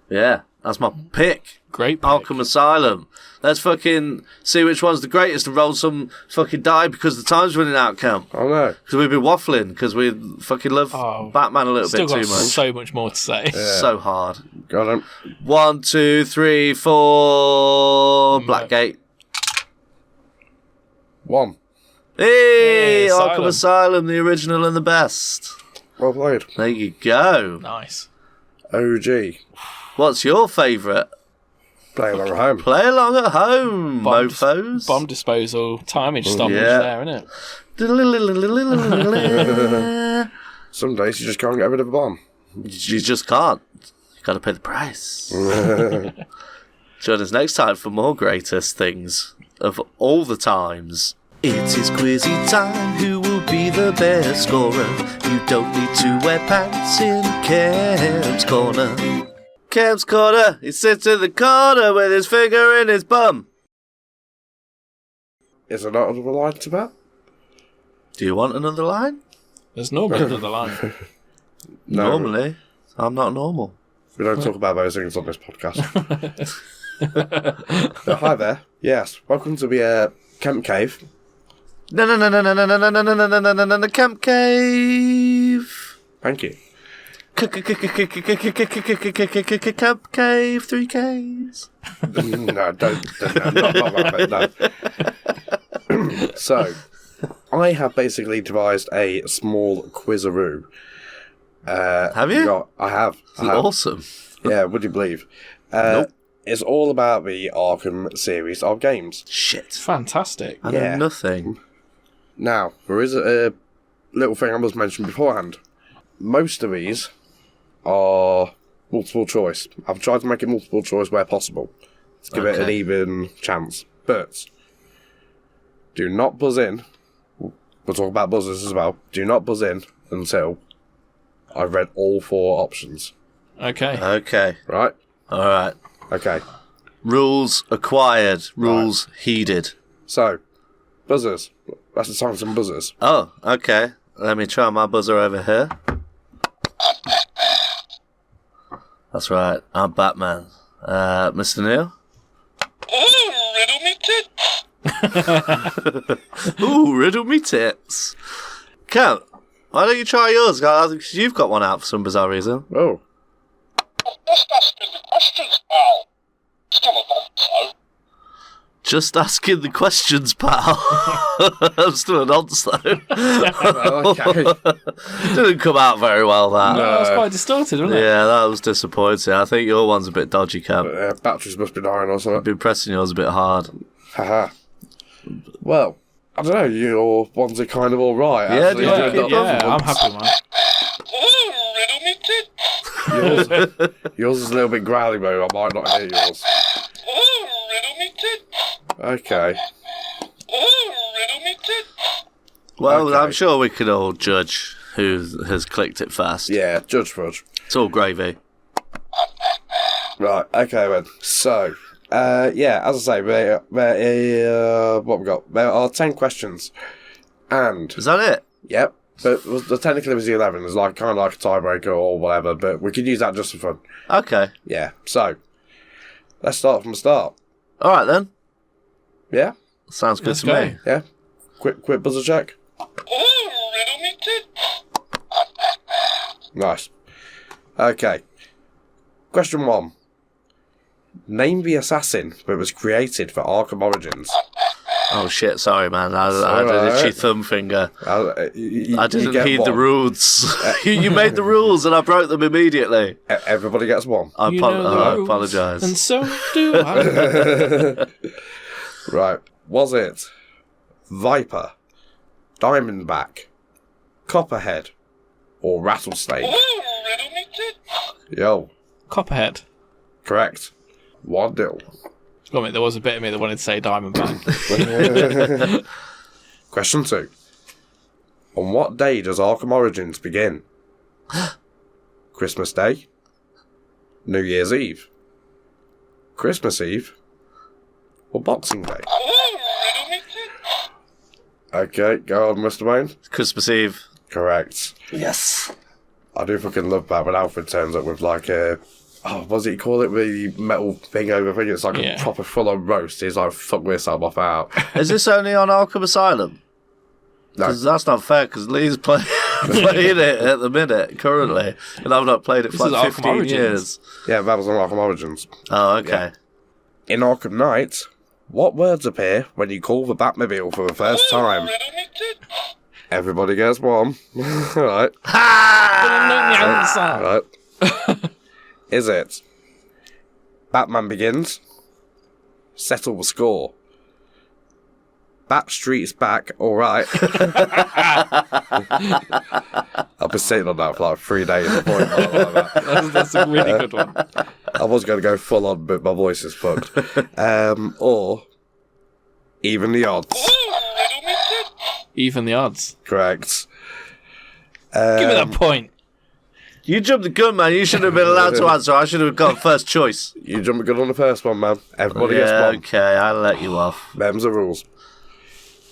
Yeah, that's my pick. Great pick. Arkham Asylum. Let's fucking see which one's the greatest and roll some fucking die because the time's running out, Kemp. Oh no. Because we've been waffling because we fucking love Batman a little Still bit got too much. so much more to say. So hard. Got him. 1, 2, 3, 4. Blackgate. 1. Hey, Hey, Arkham Asylum, the original and the best. Well played. There you go. Nice. OG. What's your favourite? Play along at home. Play along at home, mofos. Bomb disposal, timage stoppage Yeah. there, isn't it? Some days you just can't get rid of a bomb. You just can't. You got to pay the price. Join us next time for more greatest things of all the times. It is quizzy time. Who will be the best scorer? You don't need to wear pants in Kemp's corner. Kemp's corner. He sits in the corner with his finger in his bum. Is there not another line to that? Do you want another line? There's normally another line. No. Normally, I'm not normal. We don't talk about those things on this podcast. Hi there. Yes, welcome to the Kemp Cave. No, Kemp Cave. Thank you. Kemp Cave, 3 Ks. No, don't not that bit, no. So, I have basically devised a small quizaroo. Have you? I have. Awesome. Yeah, would you believe? Nope. It's all about the Arkham series of games. Shit. Fantastic. I know Yeah. nothing. Now, there is a little thing I must mention beforehand. Most of these are multiple choice. I've tried to make it multiple choice where possible to give it an even chance. But do not buzz in. We'll talk about buzzers as well. Do not buzz in until I've read all 4 options. Okay. Okay. Right? Alright. Okay. Rules acquired. Rules heeded. So, buzzers. That's the time for some buzzers. Oh, okay. Let me try my buzzer over here. That's right. I'm Batman. Mr. Neil? Ooh, riddle me tits. Kemp, why don't you try yours? Because you've got one out for some bizarre reason. Oh. Just asking the questions, pal. I'm still a nonce, though. Okay. Didn't come out very well, that. No, that was quite distorted, wasn't it? Yeah, that was disappointing. I think your one's a bit dodgy, Kemp. Batteries must be dying or something. Been pressing yours a bit hard. Haha. Well, I don't know, your ones are kind of alright. Yeah, actually. I'm happy, man. Yours is a little bit growly, though. I might not hear yours. Okay. Well, Okay. I'm sure we can all judge who has clicked it fast. Yeah, judge fudge. It's all gravy. Right, okay then. So, yeah, as I say, what we got? There are 10 questions. And, Is that it? yep, but technically it was the 11. It's like kind of like a tiebreaker or whatever, but we could use that just for fun. Okay. Yeah, so, let's start from the start. All right, then. Yeah? Sounds good Let's to go. me. Yeah? Quick buzzer check. Nice. Okay. Question 1. Name the assassin that was created for Arkham Origins. Oh, shit. Sorry, man. I did a alright. cheap thumb finger. I You didn't get heed the one. rules. You made the rules and I broke them immediately. Everybody gets one. I You know the I rules, apologise. And so do I. Right. Was it Viper, Diamondback, Copperhead, or Rattlesnake? Yo, Copperhead. correct. 1-0. I mean, there was a bit of me that wanted to say Diamondback. Question 2. On what day does Arkham Origins begin? Christmas Day, New Year's Eve, Christmas Eve, or Boxing Day? Okay, go on, Mr. Wayne. Christmas Eve. Correct. Yes. I do fucking love that when Alfred turns up with like a... Oh, what does he call it? The metal thing over thing. It's like a proper full-on roast. He's like, fuck this, I'm off out. Is this only on Arkham Asylum? No. Because that's not fair, because Lee's playing it at the minute, currently. And I've not played it for This like is Arkham 15 Origins. years. Yeah, that was on Arkham Origins. Oh, okay. In Arkham Knight, what words appear when you call the Batmobile for the first time? Everybody gets one. Right. Right. Is it Batman Begins? Settle the score. Bat Street's back, alright. I've been sitting on that for like 3 days before That's a really good one. I was going to go full on, but my voice is fucked. Or Even the Odds. Even the odds. Correct. Give me that point. You jumped the gun, man. You should have been allowed to answer. I should have got first choice. You jumped good on the first one, man. Everybody gets one. Okay, I'll let you off. Them's the rules.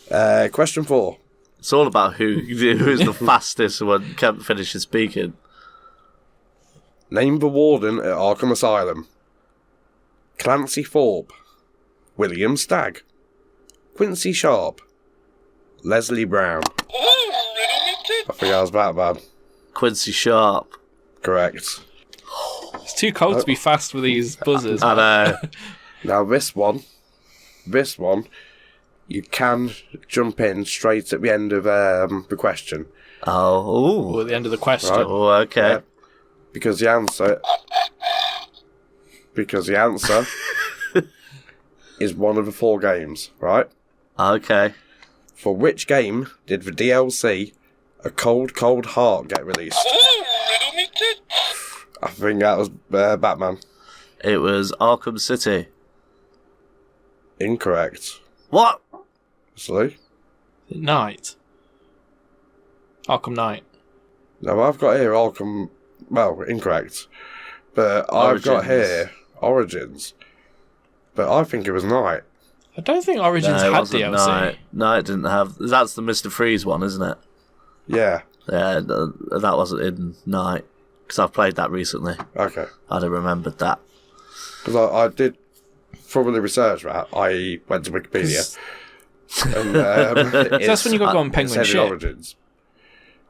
Question 4. It's all about who's the fastest when Kemp finishes speaking. Name the warden at Arkham Asylum. Clancy Thorpe, William Stagg, Quincy Sharp, Leslie Brown. I think I was Batman. Quincy Sharp. Correct. It's too cold to be fast with these buzzers. I know. Now this one, you can jump in straight at the end of the question. Oh, Or at the end of the question. Right. oh, okay. Yeah. Because the answer is one of the 4 games, right? Okay. For which game did the DLC A Cold Cold Heart get released? I think that was Batman. It was Arkham City. Incorrect. What? Silly. Night. Arkham Knight. No, I've got here Arkham... Well, incorrect. But I've got Origins. here Origins. But I think it was Night. I don't think Origins No, it had wasn't DLC. Night. No, it didn't have. That's the Mr. Freeze one, isn't it? Yeah. Yeah, that wasn't in Night. because I've played that recently. Okay. I'd have remembered that. Because I did thoroughly research that. I went to Wikipedia. And, That's when you got to go on Penguin it's ship. Origins.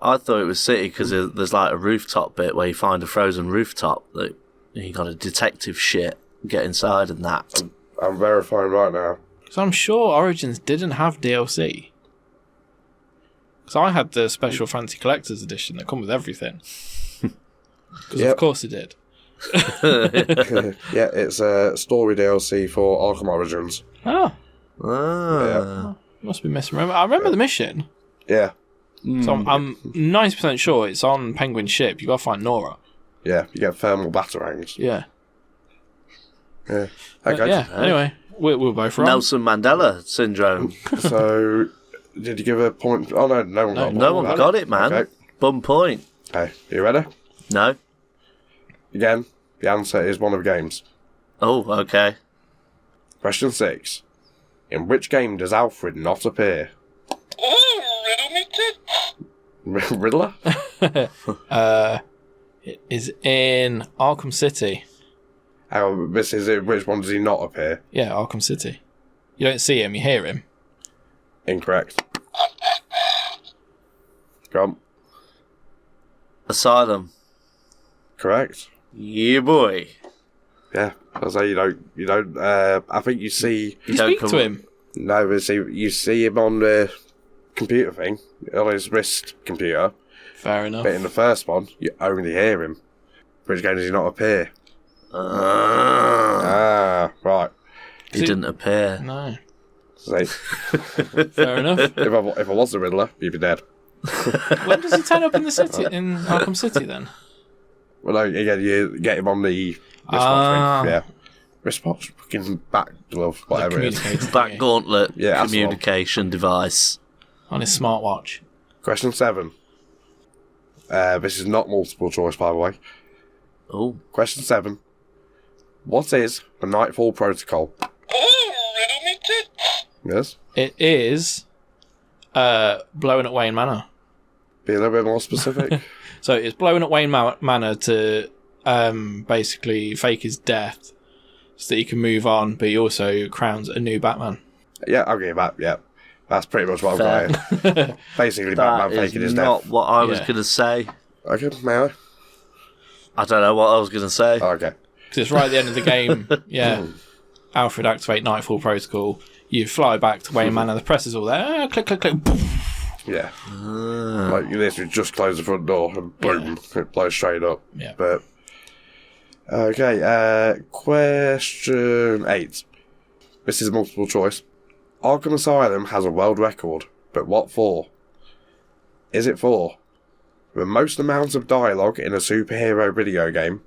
I thought it was City because there's like a rooftop bit where you find a frozen rooftop that you got a detective shit, get inside and that. I'm verifying right now. So I'm sure Origins didn't have DLC. Because I had the Special Fancy Collector's Edition that come with everything. Because of course it did. Yeah, it's a story DLC for Arkham Origins. Oh, Yeah. must be misremembered. I remember the mission. Yeah. So I'm 90% sure it's on Penguin ship. You got to find Nora. Yeah, you get thermal batarangs. Yeah. Yeah. But Okay. yeah. Anyway, we're both wrong. Nelson Mandela syndrome. So, did you give a point? Oh, no one got a point. No one got it, man. Okay. Bum point. Hey, you ready? No. Again, the answer is one of the games. Oh, okay. Question 6. In which game does Alfred not appear? Riddler? It is in Arkham City. This is it. Which one does he not appear? Yeah, Arkham City. You don't see him, you hear him. Incorrect. Go on. Asylum. Correct. Yeah, boy. Yeah. I say you don't. I think you see. You don't speak come- to him. No, but you see him on the computer thing, on his wrist computer. Fair enough. But in the first one, you only hear him. Which game does he not appear? Right. He didn't appear. No. See, Fair enough. if I was the Riddler, you'd be dead. When does he turn up in the city, in Arkham City then? Well, no, again, you get him on the wristwatch Ah. thing. Yeah. Wristwatch? Fucking back glove, whatever it is. Communicator Back thingy gauntlet Yeah, that's the one. communication device. on his smartwatch. Question 7. This is not multiple choice, by the way. Oh, Question 7. What is the Nightfall Protocol? Yes? It is blowing at Wayne Manor. Be a little bit more specific. So it's blowing at Wayne Manor to basically fake his death so that he can move on, but he also crowns a new Batman. Yeah, I'll give you that. Yeah. That's pretty much what I've got here. Basically, Batman that is faking his not death. what I was Yeah. going to say. Okay, now. I don't know what I was going to say. Okay. Because it's right at the end of the game. Yeah. Alfred activate Nightfall Protocol. You fly back to Wayne Manor. The press is all there. Click, click, click. Yeah. Like, you literally just close the front door and boom, it blows straight up. Yeah. But, okay, question 8. This is multiple choice. Arkham Asylum has a world record, but what for? Is it for the most amount of dialogue in a superhero video game,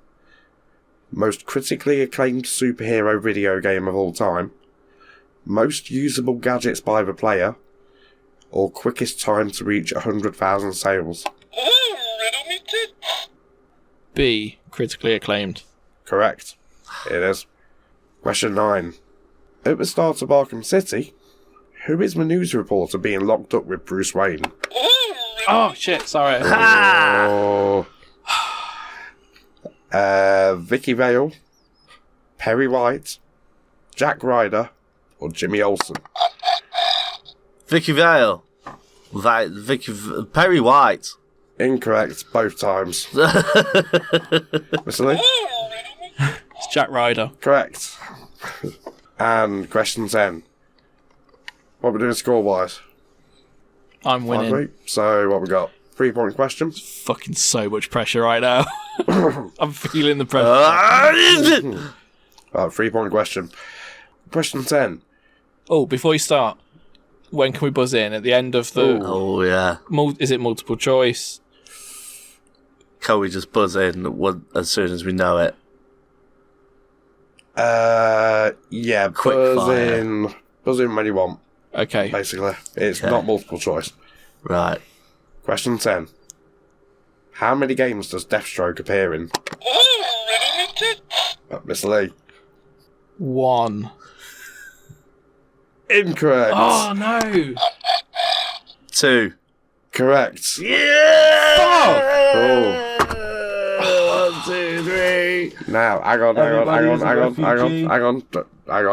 most critically acclaimed superhero video game of all time, most usable gadgets by the player, or quickest time to reach 100,000 sales? B, critically acclaimed. Correct. It is. Question 9. At the start of Arkham City, who is the news reporter being locked up with Bruce Wayne? Oh, shit, sorry. Oh. Vicky Vale, Perry White, Jack Ryder, or Jimmy Olsen? Vicky Vale. Perry White. Incorrect, both times. Mr. Lee? It's Jack Ryder. Correct. And question 10. What are we doing score-wise? I'm winning. 5-3. So, what we got? 3-point question. Fucking so much pressure right now. I'm feeling the pressure. Right, 3-point question. Question 10. Oh, before you start, when can we buzz in? At the end of the... Oh, yeah. Is it multiple choice? Can we just buzz in as soon as we know it? Yeah, Quick fire. Buzz in when you want, Okay. basically. It's Okay. not multiple choice. Right. Question 10. How many games does Deathstroke appear in? Mr. Lee. 1. Incorrect. Oh, no. 2. Correct. Yeah! Oh. Now, hang on,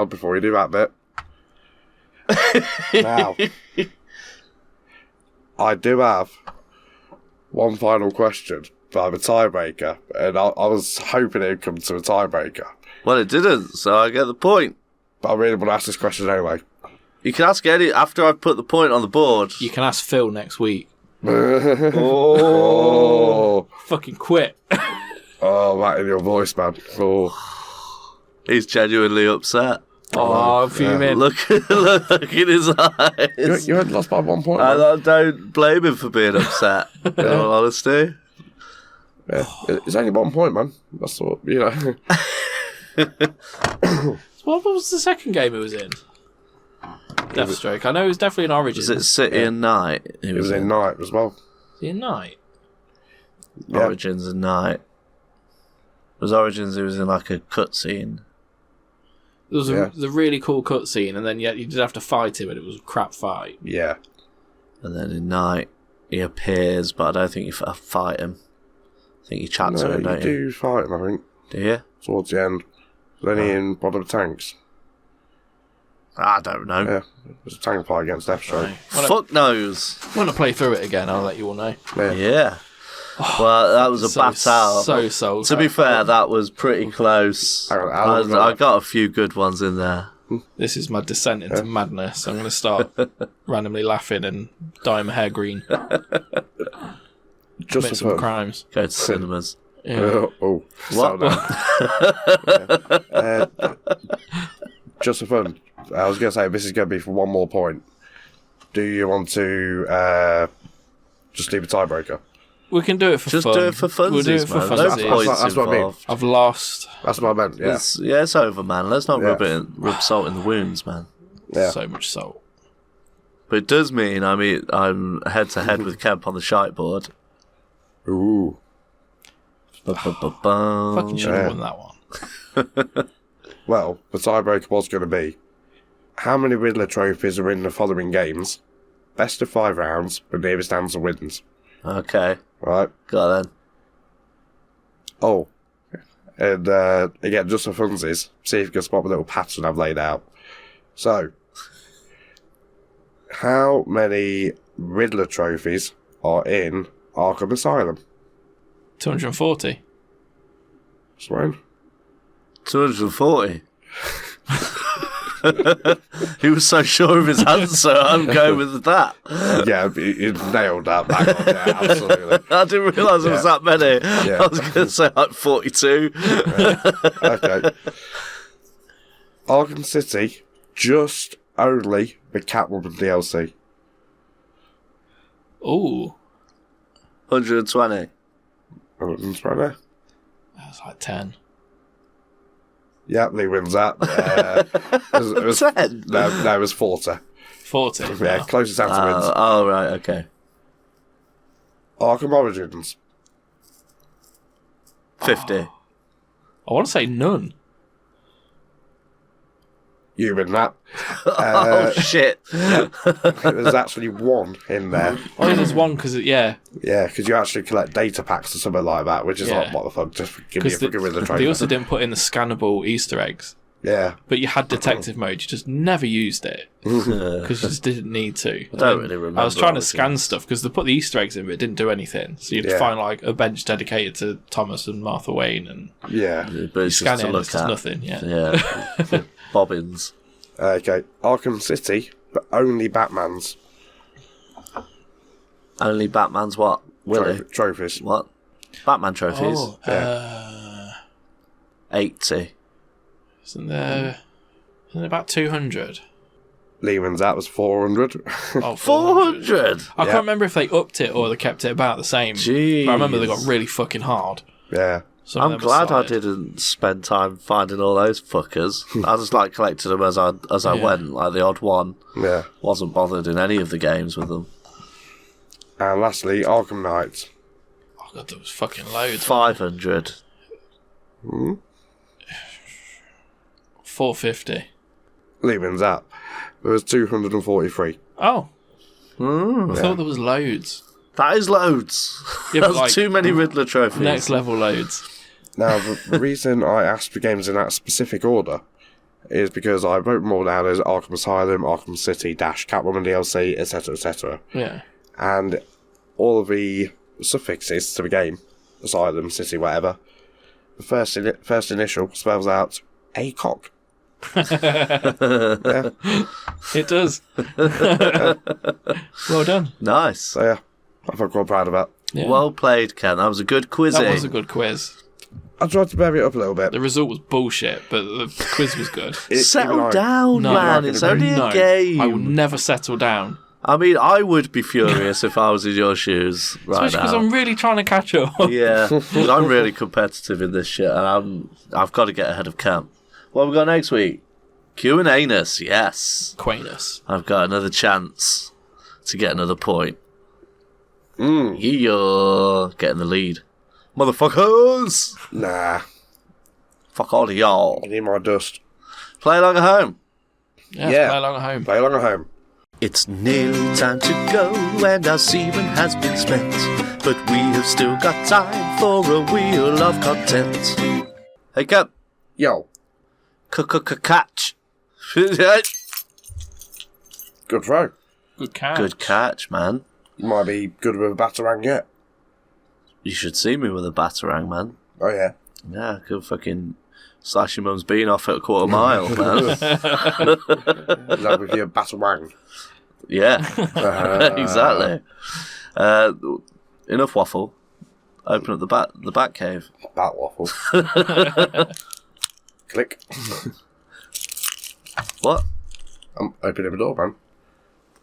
before you do that bit. Now, I do have one final question, but I'm a tiebreaker, and I was hoping it would come to a tiebreaker. Well, it didn't, so I get the point. But I really want to ask this question anyway. You can ask Eddie after I've put the point on the board. You can ask Phil next week. Oh. Fucking quit. Oh, that in your voice, man. Oh. He's genuinely upset. Oh, I'm fuming. Look in his eyes. You had lost by 1 point. I don't blame him for being upset, in all honesty. Yeah. It's only 1 point, man. That's what, you know. What was the second game it was in? Deathstroke. I know it was definitely in Origins. Is it City and Night? It was in Night as well. In Night? Yeah. Origins and Night. It was Origins, it was in like a cutscene. There was a really cool cutscene, and then you did have to fight him, and it was a crap fight. Yeah. And then in Night, he appears, but I don't think you fight him. I think you chat to him, don't you? You do fight him, I think. Do you? Towards the end. Was only in one of the tanks. I don't know. Yeah. It was a tank fight against Deathstroke. Fuck knows. When I play through it again, I'll let you all know. Yeah. Well, that was a battle. So To be fair, that was pretty close. I got a few good ones in there. This is my descent into madness. I'm going to start randomly laughing and dye my hair green. Just Commit some crimes. Go to cinemas. Yeah. What? Just for fun. I was going to say, this is going to be for 1 more point. Do you want to just leave a tiebreaker? We can do it for fun. Just do it for funsies, We'll do it for man. funsies. No points That's what I mean. involved. I've lost That's what I meant, yeah. It's over, man. Let's not rub salt in the wounds, man. Yeah. so much salt. But it does mean I'm head to head with Kemp on the shite board. Ooh. Fucking should have won that one. Well, the tiebreaker was going to be, how many Riddler trophies are in the following games? Best of 5 rounds, but nearest answer wins. Okay. Right? Got it then. Oh. And again, just for funsies, see if you can spot the little pattern I've laid out. So, how many Riddler trophies are in Arkham Asylum? 240. Swain? 240. He was so sure of his answer, I'm going with that. Yeah, you nailed that back on there, absolutely. I didn't realise it was that many. Yeah. I was going to say like 42. Okay. Arkham City, just only the Catwoman DLC. Ooh. 120. It's right there. That's like 10. Yeah, Lee wins that. It was 10? No, it was 40. 40. Yeah, Wow. closest answer wins. Oh, right, okay. Arkham Origins. 50. I want to say none. You win that. Oh, shit. There's actually 1 in there. Oh, there's one because, yeah. Yeah, because you actually collect data packs or something like that, which is Yeah. like, what the fuck, just give me a fucking Riddler trophy. They also didn't put in the scannable Easter eggs. Yeah. But you had detective mode. You just never used it because you just didn't need to. I don't really remember. I was trying to Origins. scan stuff because they put the Easter eggs in, but it didn't do anything. So you'd Yeah. find like a bench dedicated to Thomas and Martha Wayne, and Yeah. But it's scan just it to and it's look just at. nothing. Yeah. Yeah. Bobbins. Okay. Arkham City, but only Batman's Only Batman's what? Willie? trophies. What? Batman trophies? Oh, 80. isn't there about 200? Lee wins that was 400. Oh, 400? I Yeah. can't remember if they upped it or they kept it about the same. Jeez. But I remember they got really fucking hard. Yeah. Some of I'm them glad I started. didn't spend time finding all those fuckers. I just like collected them as I Yeah. went, like the odd one. Yeah. Wasn't bothered in any of the games with them. And lastly, Arkham Knight. Oh god, there was fucking loads. 500. 450. Lee wins that. There was 243. Oh. I thought there was loads. That is loads. Yeah, but That's like too many Riddler trophies. next level loads. Now, the reason I asked for games in that specific order is because I wrote them all down as Arkham Asylum, Arkham City, Catwoman DLC, etc., etc. Yeah. And all of the suffixes to the game, Asylum, City, whatever, the first initial spells out a cock. Yeah. It does. Well done. Nice. So yeah, I felt quite proud of that. Yeah. Well played, Ken. That was a good quiz. That was a good quiz. I tried to vary it up a little bit. The result was bullshit, but the quiz was good. Settle down, No, man. I It's can only No, a game. I will never settle down. I mean, I would be furious if I was in your shoes right Especially because now. I'm really trying to catch up. Yeah, 'cause I'm really competitive in this shit, and I've got to get ahead of Kemp. What have we got next week? Q and Anus, yes. Quainus. I've got another chance to get another point. Mm. You're getting the lead. Motherfuckers! Nah, Fuck all of y'all. I need my dust. Play along at home. Yeah. Play along at home. Play along at home. It's nearly time to go, and our semen has been spent. But we have still got time for a wheel of content. Hey, Kemp. Yo, Catch. good throw. Good catch. Good catch, man. You might be good with a batarang yet. You should see me with a batarang, man. Oh yeah. Yeah, I could fucking slash your mum's bean off at a quarter mile, man. Is that with your batarang? Yeah, exactly. Enough waffle. Open up the bat cave. Bat waffle. Click. What? I'm opening the door, man.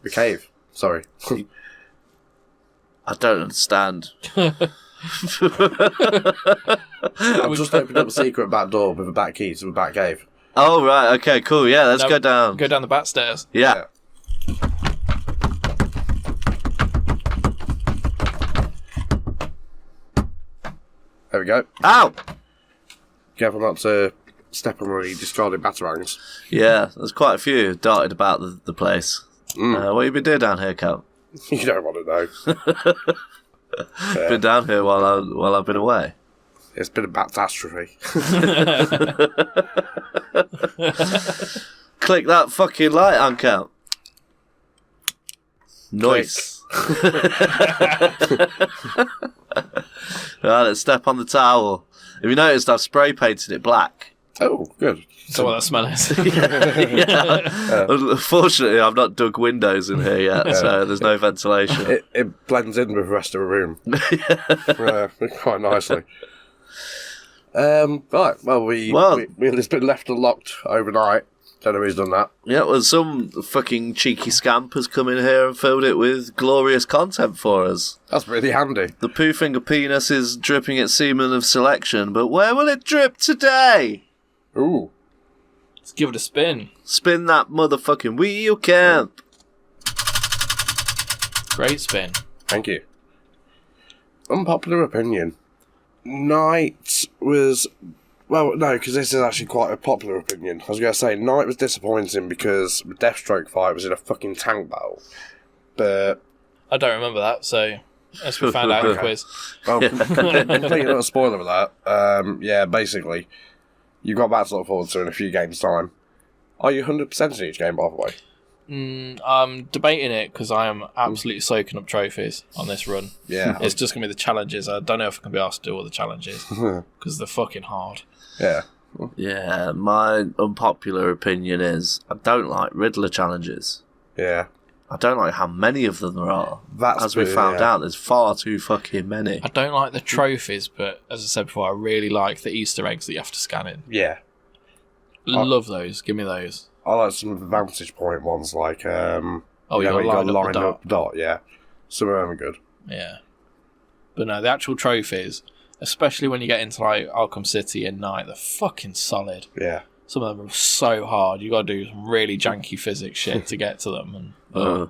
The cave. Sorry. I don't understand. I've just opened up a secret back door with a back key to the back cave. Oh, right, okay, cool. Yeah, let's go down. Go down the back stairs. Yeah. There we go. Ow! Careful not to step on any discarded batarangs. Yeah, there's quite a few darted about the place. What you been doing down here, Cal? You don't want to know. Been down here while I've been away. It's been a catastrophe. Click that fucking light on, Cal. Nice. Right, let's step on the towel. Have you noticed I've spray painted it black? Oh, good. So what that smell is. Yeah. Unfortunately, I've not dug windows in here yet, so there's no ventilation. It blends in with the rest of the room. Quite nicely. Right, well, it's been left unlocked overnight. Don't know who's done that. Yeah, well, some fucking cheeky scamp has come in here and filled it with glorious content for us. That's really handy. The poo finger penis is dripping its semen of selection, but where will it drip today? Ooh. Let's give it a spin. Spin that motherfucking wheel, Kemp. Great spin. Thank you. Unpopular opinion. Night was... Well, no, because this is actually quite a popular opinion. I was going to say, Night was disappointing because the Deathstroke fight was in a fucking tank battle. But... I don't remember that, so as we found out in the quiz. Well, completely not a spoiler of that. Yeah, basically, you've got that to look forward to in a few games' time. Are you 100% in each game, by the way? I'm debating it because I am absolutely soaking up trophies on this run. Yeah. It's just going to be the challenges. I don't know if I can be asked to do all the challenges because they're fucking hard. Yeah. Yeah, my unpopular opinion is I don't like Riddler challenges. Yeah. I don't like how many of them there are. That's As we found out, there's far too fucking many. I don't like the trophies, but as I said before, I really like the Easter eggs that you have to scan in. Yeah. Love those. Give me those. I like some of the vantage point ones, like, you got lined up the dot, yeah. Some of them are good. Yeah. But no, the actual trophies, especially when you get into like Arkham City and Night, they're fucking solid. Yeah. Some of them are so hard. You got to do some really janky physics shit to get to them. And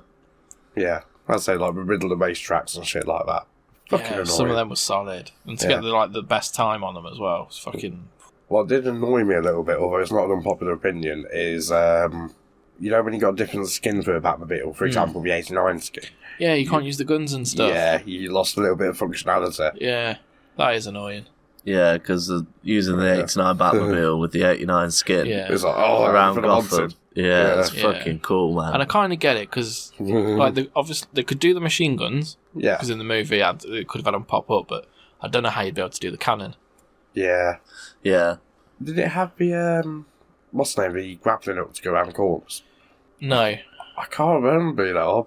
Yeah. I'd say, like, the Riddler base tracks and shit like that. Fucking annoying. some of them were solid, and to get the best time on them as well. It's fucking. What did annoy me a little bit, although it's not an unpopular opinion, is when you got different skins with a Batmobile, for example, the 89 skin. Yeah, you can't use the guns and stuff. Yeah, you lost a little bit of functionality. Yeah, that is annoying. Yeah, because using the 89 Batmobile with the 89 skin Yeah. It's like, around everything I wanted. Gotham. Yeah, it's Yeah. fucking cool, man. And I kind of get it because, like, obviously they could do the machine guns Yeah. because in the movie they could have had them pop up, but I don't know how you'd be able to do the cannon. Yeah. Yeah. Did it have the, what's the name, the grappling hook to go around corners? No, I can't remember, I'm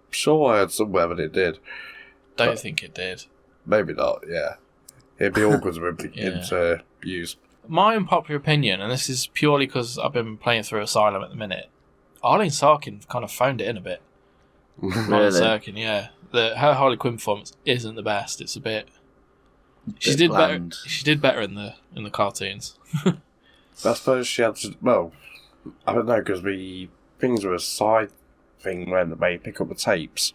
sure I heard somewhere that it did. don't think it did. Maybe not, yeah. It'd be awkward to Yeah. use. My unpopular opinion, and this is purely because I've been playing through Asylum at the minute, Arlene Sarkin kind of phoned it in a bit. Arlene Really? Sarkin, yeah. Her Harley Quinn performance isn't the best. It's a bit. She did bland. better. She did better in the cartoons. I suppose she had to, well, I don't know, because the things were a side thing when they pick up the tapes.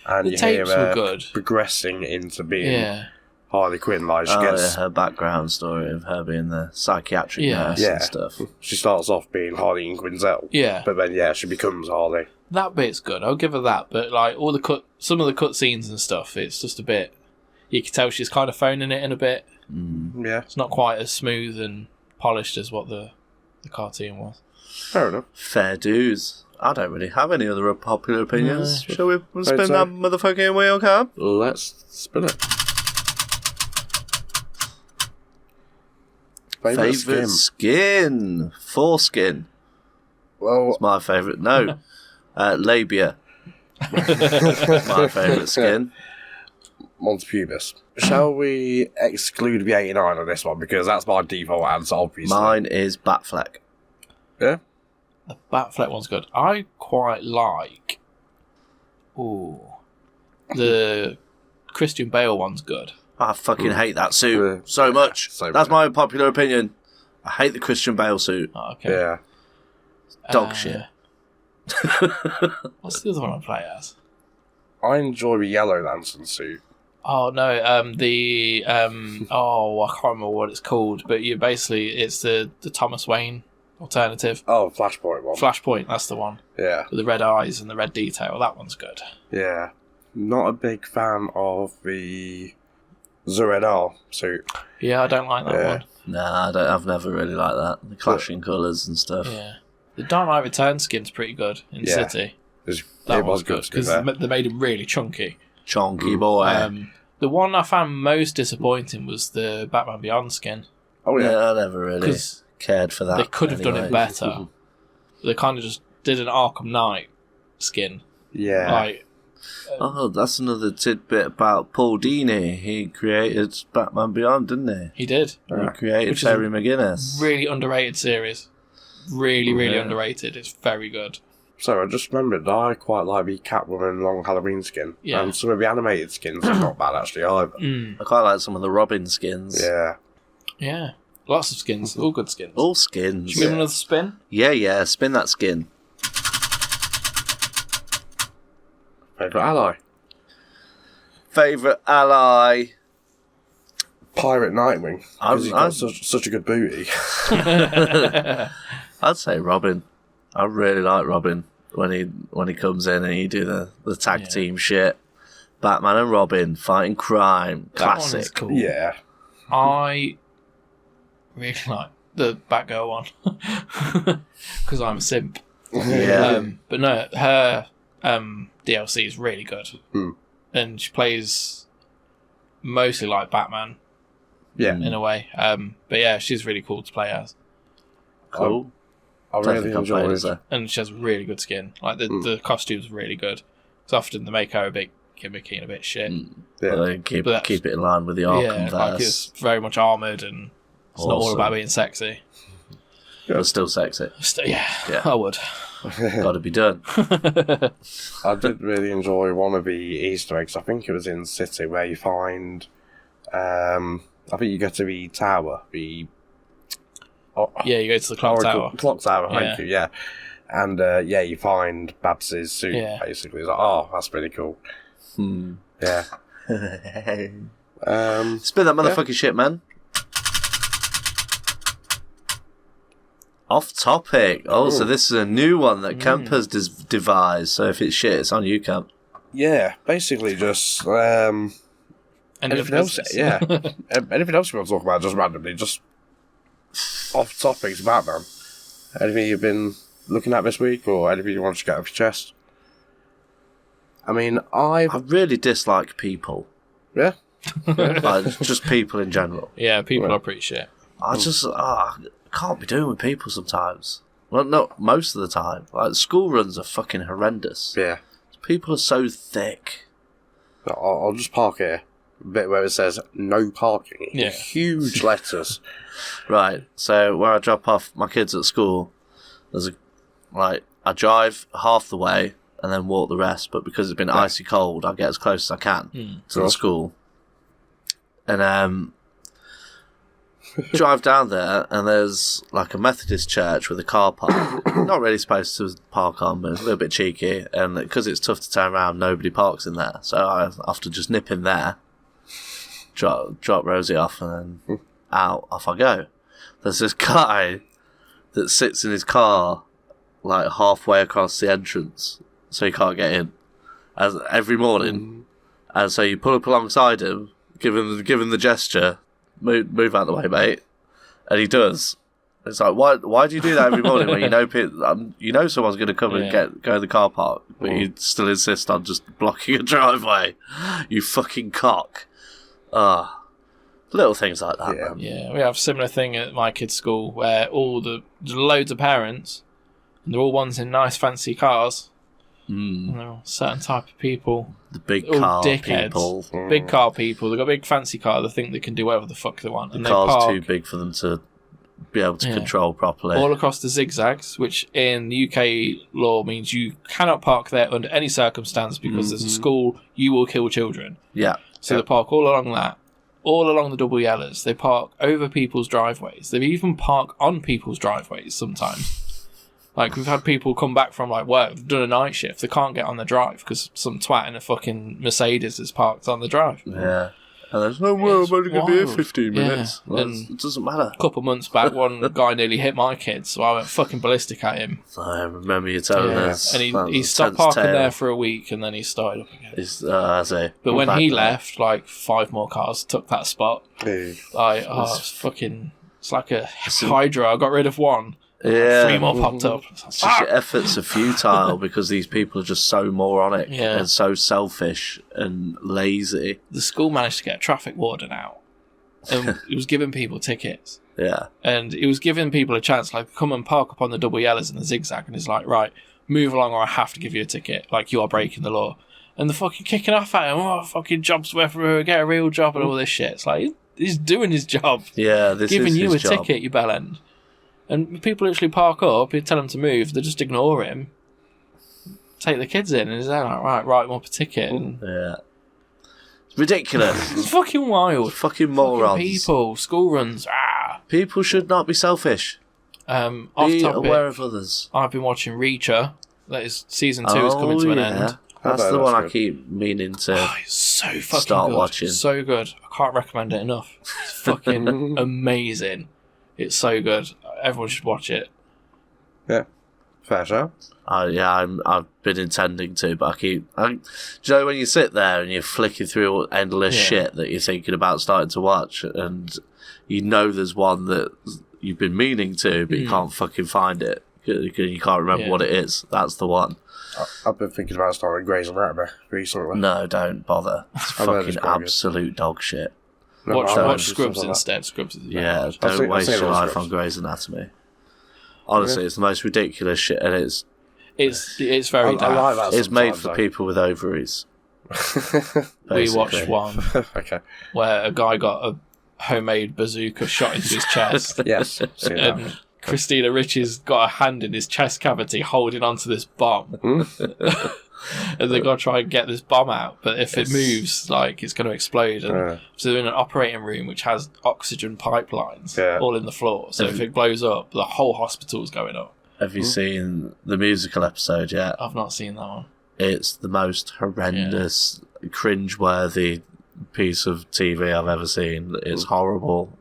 And The you tapes hear her were good. progressing into being Yeah, Harley Quinn. Like, she Oh, gets, yeah, her background story of her being the psychiatric Yeah. nurse Yeah. and stuff. she starts off being Harley and Quinzel. yeah. But then, yeah, she becomes Harley. That bit's good. I'll give her that. But like some of the cut scenes and stuff, it's just a bit. You can tell she's kind of phoning it in a bit. Yeah, It's not quite as smooth and polished as what the cartoon was. fair enough. Fair dues. I don't really have any other popular opinions. No. Shall we spin so. that motherfucking wheel, Cam? Let's spin it. Favourite skin? Foreskin. Well, It's my favourite. No. Labia. My favourite skin. Montpubis. Shall we exclude the 89 on this one? Because that's my default answer, obviously. Mine is Batfleck. Yeah? The Batfleck one's good. I quite like. Ooh, the Christian Bale one's good. I fucking hate that suit Yeah. so much. So That's much. my unpopular opinion. I hate the Christian Bale suit. Oh, okay. Yeah. Dog shit. What's the other one I play as? I enjoy the Yellow Lantern suit. Oh no, oh, I can't remember what it's called, but it's the Thomas Wayne alternative. Oh, Flashpoint one. Flashpoint, that's the one. Yeah. With the red eyes and the red detail. That one's good. Yeah. Not a big fan of the Zuredar suit. Yeah, I don't like that Yeah. one. Nah, I've never really liked that. The clashing colours and stuff. Yeah. The Dark Knight Return skin's pretty good in Yeah. City. It That was one's good good to be because fair. they made him really chunky. Chonky boy. The one I found most disappointing was the Batman Beyond skin Oh, yeah. yeah, I never really 'cause cared for that. they could have done it anyway. better. They kind of just did an Arkham Knight skin. Yeah. Like, Oh, that's another tidbit about Paul Dini. He created Batman Beyond, didn't he? he did. He created Which is Terry McGinnis. Really underrated series. Really, really Yeah. underrated. It's very good. So I just remembered that I quite like the Catwoman long Halloween skin. Yeah. And some of the animated skins are not bad actually either. I quite like some of the Robin skins. Yeah. Yeah. Lots of skins. All good skins. All skins. Should we give another spin? Yeah, spin that skin. Favourite ally? Favourite ally? Pirate Nightwing. Because he's I'm- got such a good booty. I'd say Robin. I really like Robin when he comes in and he do the tag team shit. Batman and Robin fighting crime. That one Classic. is cool. Yeah. I really like the Batgirl one because I'm a simp. Yeah. But no, her DLC is really good, Hmm. and she plays mostly like Batman Yeah. in a way. But yeah, she's really cool to play as, Cool. I Don't really think I've enjoy played it. as her. and she has really good skin. Like the costume's really good. Because often they make her a bit gimmicky and a bit shit. Yeah. Well, they keep But that's- it in line with the Arkham like verse. it's very much armoured and it's not all Awesome. about being sexy. But still sexy. Yeah, Yeah. I would. Got to be done. I did really enjoy one of the Easter eggs. I think it was in City where you find. I think you go to the tower. The Yeah, you go to the clock tower. Clock tower. Thank Yeah. you. Yeah. And you find Babs's suit. Yeah. Basically, it's like, oh, that's pretty cool. Yeah. Spin that motherfucking shit, man. Off topic. Oh, so this is a new one that Kemp has devised. So if it's shit, it's on you, Kemp. Yeah. Basically, just Anything else? Yeah. Anything else you want to talk about just randomly, just off topics about Batman? Anything you've been looking at this week, or anything you want to get off your chest? I mean, I really dislike people. Yeah? Like, just people in general. Yeah, people are pretty shit. I just can't be doing with people sometimes. Well, no, most of the time. Like, school runs are fucking horrendous. Yeah. People are so thick. I'll just park here. A bit where it says no parking. Yeah. Huge letters. Right, so where I drop off my kids at school, I drive half the way and then walk the rest, but because it's been icy cold, I get as close as I can to the school. And drive down there, and there's like a Methodist church with a car park. Not really supposed to park on, but it's a little bit cheeky, and because it's tough to turn around, nobody parks in there. So I have to just nip in there, drop Rosie off, and then off I go. There's this guy that sits in his car like halfway across the entrance, so he can't get in. As every morning, and so you pull up alongside him, give him the gesture, move out of the way, mate, and he does. It's like, why do you do that every morning when you know someone's going to come and go in the car park, but you still insist on just blocking a driveway? You fucking cock. Little things like that. Yeah. Yeah, we have a similar thing at my kids' school where there's loads of parents, and they're all ones in nice fancy cars. And they're all certain type of people. The big all car dickheads. people. Big car people. They've got a big fancy car. They think they can do whatever the fuck they want. And The they car's park too big for them to be able to control properly. all across the zigzags, which in the UK law means you cannot park there under any circumstance because there's a school, you will kill children. Yeah. So they park all along that. All along the double yellers. They park over people's driveways. They even park on people's driveways sometimes. Like, we've had people come back from work, they've done a night shift, they can't get on the drive because some twat in a fucking Mercedes is parked on the drive. Yeah. And there's I'm only going to be here wild. 15 minutes. Yeah. Well, And it doesn't matter. A couple months back, one guy nearly hit my kid, so I went fucking ballistic at him. I remember you telling us. And that he was a stopped tense parking tale. there for a week, and then he started up again. But When he left, 5 more cars took that spot. It's like a hydra. I got rid of one. Yeah. 3 more popped up. It's just your efforts are futile because these people are just so moronic Yeah. and so selfish and lazy. The school managed to get a traffic warden out, and he was giving people tickets. Yeah. And he was giving people a chance, come and park up on the double yellers in the zigzag, and he's like, right, move along or I have to give you a ticket. You are breaking the law. And they're fucking kicking off at him. Fucking jobs where for get a real job and all this shit. It's like, he's doing his job. Yeah, this giving is you his a job. ticket, you bellend. And people literally park up, you tell them to move, they just ignore him, take the kids in, and he's there right, write them up a ticket. And Yeah. It's ridiculous. it's fucking wild. Fucking morons. Fucking people, school runs. People should not be selfish. Off Be topic, aware of others. I've been watching Reacher. That is season 2 is coming to an end. That's bet the one that's I keep meaning to. It's so fucking Start good. watching. So good. I can't recommend it enough. It's fucking amazing. It's so good. Everyone should watch it. Yeah. Fair show. I've been intending to, but do you know when you sit there and you're flicking through endless shit that you're thinking about starting to watch, and you know there's one that you've been meaning to, but you can't fucking find it because you can't remember what it is. That's the one. I've been thinking about starting Grey's Anatomy recently. No, don't bother. It's I heard it's fucking quite good. absolute dog shit. No, Watch I'll watch do Scrubs something like instead. Scrubs is Yeah, I've don't seen waste your all life Scrubs. on Grey's Anatomy. Honestly, it's the most ridiculous shit, and it's It's very I daft. like that it's made sometimes, for though. people with ovaries. We watched basically. one Okay. where a guy got a homemade bazooka shot into his chest, Yes. Seen that. and Christina Ricci's got a hand in his chest cavity holding onto this bomb. And they've got to try and get this bomb out, but if it moves, it's going to explode. And so they're in an operating room which has oxygen pipelines all in the floor. So if it blows up, the whole hospital's going up. Have you seen the musical episode yet? I've not seen that one. It's the most horrendous, cringe-worthy piece of TV I've ever seen. It's horrible.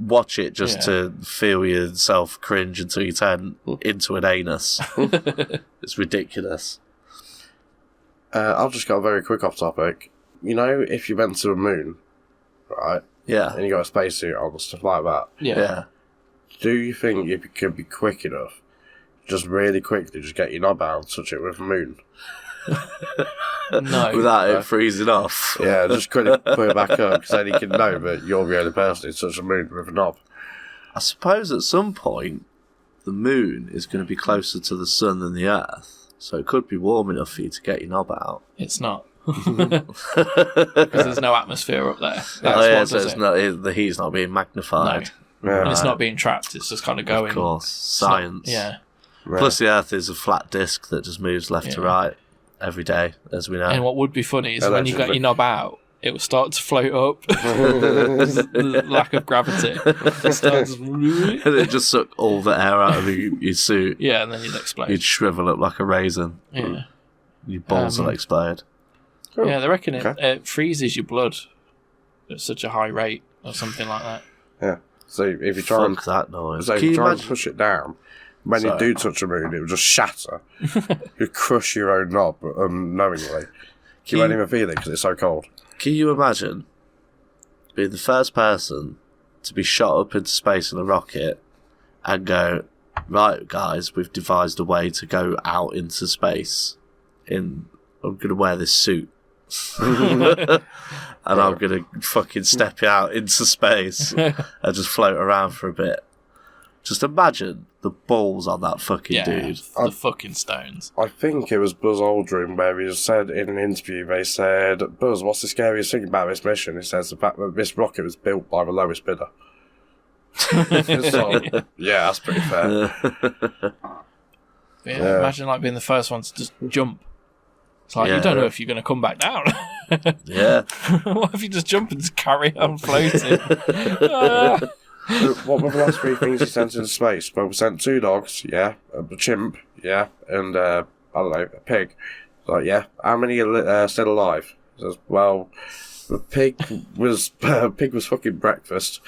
Watch it just to feel yourself cringe until you turn into an anus. It's ridiculous. I'll just go very quick off topic. you know, if you went to the moon, right, Yeah. and you got a spacesuit on and stuff like that, Yeah. do you think you could be quick enough, just really quickly, just get your knob out and touch it with the moon? No. Without it freezing off. Yeah, just quickly put it back up, because then you can know that you're the only person who touched the moon with a knob. I suppose at some point, the moon is going to be closer to the sun than the Earth, so it could be warm enough for you to get your knob out. It's not. Because there's no atmosphere up there. That's So it's not, the heat's not being magnified. Yeah. And it's not being trapped, it's just kind of going. Of course, science. Yeah. Plus, the Earth is a flat disc that just moves left to right every day, as we know. And what would be funny is when you got your knob out, it will start to float up. The lack of gravity. It starts, And it just suck all the air out of your suit. yeah, and then you'd explode. You'd shrivel up like a raisin. Yeah. Your balls will explode. Yeah, they reckon Okay. it freezes your blood at such a high rate or something like that. Yeah. So if you try and Fuck that noise. So if Can you you try and imagine? push it down, when you do touch the moon, it will just shatter. You crush your own knob unknowingly. You won't even feel it because it's so cold. Can you imagine being the first person to be shot up into space in a rocket and go, right, guys, we've devised a way to go out into space. I'm going to wear this suit. And I'm going to fucking step out into space and just float around for a bit. Just imagine the balls on that fucking dude. The fucking stones. I think it was Buzz Aldrin where he said in an interview, they said, Buzz, what's the scariest thing about this mission? He says the fact that this rocket was built by the lowest bidder. So, yeah, that's pretty fair. Yeah, imagine like being the first one to just jump. It's like you don't know if you're going to come back down. Yeah. What if you just jump and just carry on floating? What were the last three things he sent into space? Well, we sent 2 dogs, yeah, a chimp, yeah, and I don't know, a pig. Like, yeah, how many are still alive? He says, well, the pig was fucking breakfast.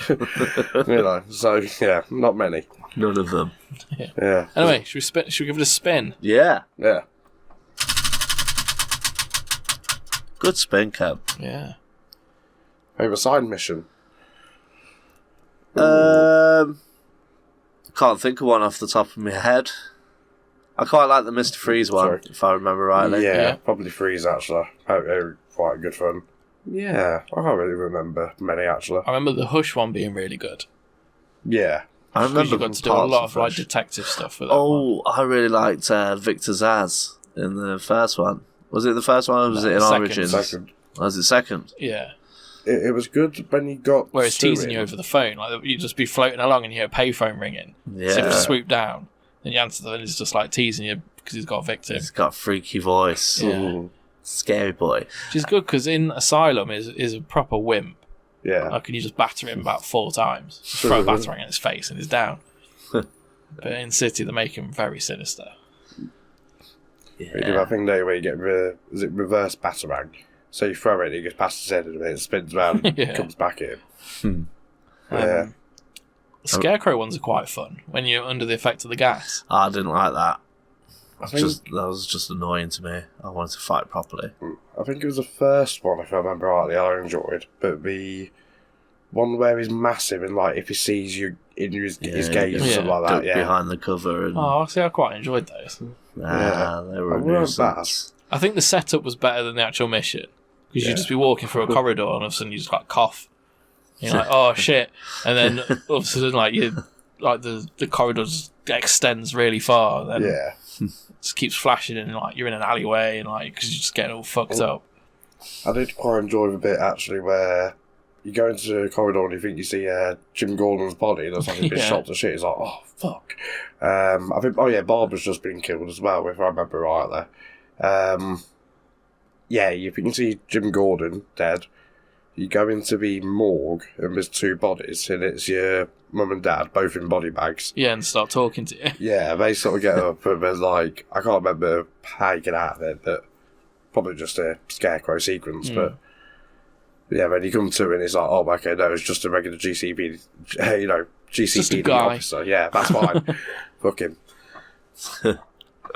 So yeah, not many. None of them. Yeah. Anyway, should we give it a spin? Yeah. Yeah. Good spin, Kemp. Yeah. Favourite side mission? Can't think of one off the top of my head. I quite like the Mr. Freeze one, if I remember rightly. Yeah, probably Freeze, actually. They're quite good fun. Yeah, I can't really remember many, actually. I remember the Hush one being really good. Yeah. I Because remember you got to do a lot of like detective stuff with that one. Oh, I really liked Victor Zaz in the first one. Was it the first one or was it in second. Origins? Second. Was it second? Yeah. It was good when you got Where it's Sue teasing in. you over the phone. Like you'd just be floating along and you hear a payphone ringing. Yeah. So if you swoop down, then you answer them and it's just like teasing you because he's got a victim. He's got a freaky voice. Yeah. Scary boy. Which is good because in Asylum is a proper wimp. Yeah. Like, can you just batter him about 4 times? Just throw a batarang in his face and he's down. But in City, they make him very sinister. You do that thing there where you get reverse batarang. So you throw it, it goes past his head and it spins around and Yeah. comes back in. Yeah. Scarecrow ones are quite fun when you're under the effect of the gas. I didn't like that. I think That was just annoying to me. I wanted to fight properly. it was the first one, if I remember rightly, I enjoyed. But the one where he's massive and like if he sees you in his gaze and stuff like that, Duck yeah. behind the cover and Oh, see, I quite enjoyed those. they I were a weren't nuisance. I think the setup was better than the actual mission. Because you'd just be walking through a corridor and all of a sudden you just like cough. You're like, oh shit. And then all of a sudden the corridor just extends really far. And then Yeah. it just keeps flashing and like you're in an alleyway and like because you're just getting all fucked up. I did quite enjoy the bit actually where you go into the corridor and you think you see Jim Gordon's body and it's like he's been shot to shit. It's like, oh fuck. I think Barbara's just been killed as well, if I remember rightly. You can see Jim Gordon dead. You go into the morgue and there's 2 bodies and it's your mum and dad, both in body bags. Yeah, and start talking to you. Yeah, they sort of get up and there's like, I can't remember how you get out of it, but probably just a scarecrow sequence, but yeah, when you come to it and it's like, oh, okay, no, it's just a regular GCPD, Just a GCPD guy. officer. Yeah, that's fine. Fuck him.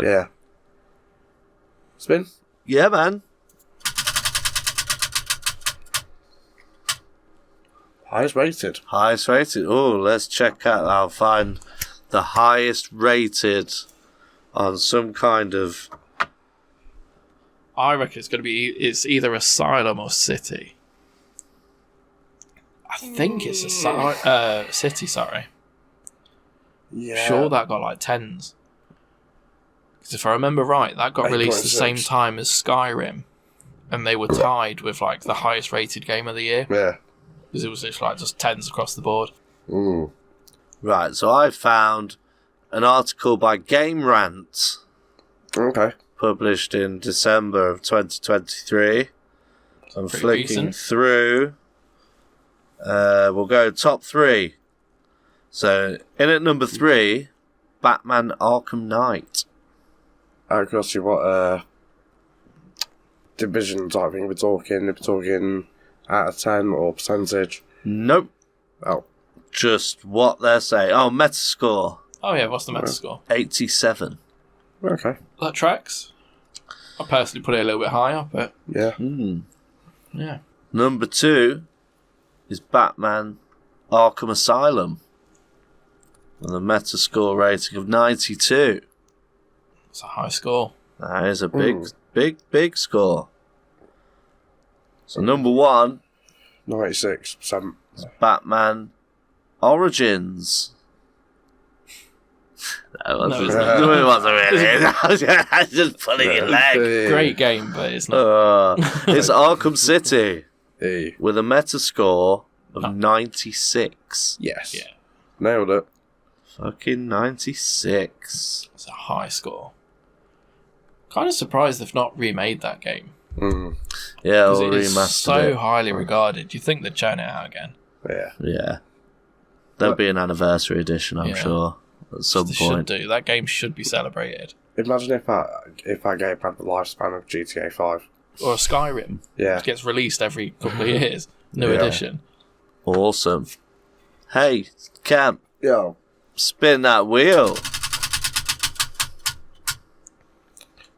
Yeah. Spin? Yeah, man. Highest rated. Highest rated. Oh, let's check out. I'll find the highest rated on some kind of. I reckon it's going to be. It's either Asylum or City. I think it's City. Sorry. Yeah. Sure, that got like 10s. Because if I remember right, that got released the 8.6. same time as Skyrim, and they were tied with like the highest rated game of the year. Yeah. Because it was just like just 10s across the board. Mm. Right, so I found an article by Game Rant, Okay. published in December of 2023. I'm pretty flicking recent. through. We'll go top 3. So, in at number 3, Batman Arkham Knight. Across you, what division type thing we're talking? If we're talking out of 10 or percentage? Nope. Oh. Just what they're saying. Oh, Metascore, Oh yeah, what's the Metascore? 87. Okay. That tracks. I personally put it a little bit higher, but Yeah. yeah. Number 2 is Batman Arkham Asylum, with a Metascore rating of 92. It's a high score. That is a big score. So number 1 96%. is Batman Origins. That No, it's wasn't, not. it wasn't really. I was just pulling your leg. Great game, but it's not. It's Arkham City Hey. with a Metascore of 96. Yes. Yeah. Nailed it. Fucking 96. It's a high score. Kind of surprised they've not remade that game. Mm. Yeah, Because or it is remastered so it. highly regarded. You think they'd churn it out again? Yeah. Yeah. There'll be an anniversary edition, I'm Yeah. sure, at some They should point. do. That game should be celebrated. Imagine if that game had the lifespan of GTA 5. Or a Skyrim. Yeah. It gets released every couple of years. New Yeah. edition. Awesome. Hey, Kemp, Yeah. spin that wheel.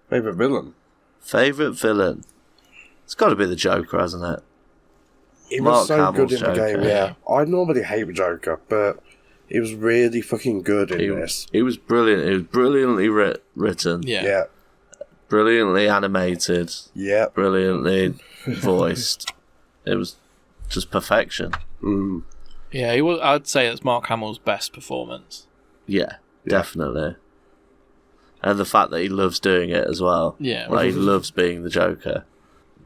Favourite villain? Favourite villain? It's got to be the Joker, hasn't it? He Mark was so Hamill's good in the Joker. game, yeah. I normally hate the Joker, but he was really fucking good in this. He was brilliant. It was brilliantly written, Yeah. Yeah. brilliantly animated, Yeah. brilliantly voiced. It was just perfection. Mm. Yeah, I'd say it's Mark Hamill's best performance. Yeah, definitely. And the fact that he loves doing it as well. Yeah. Like, he loves being the Joker.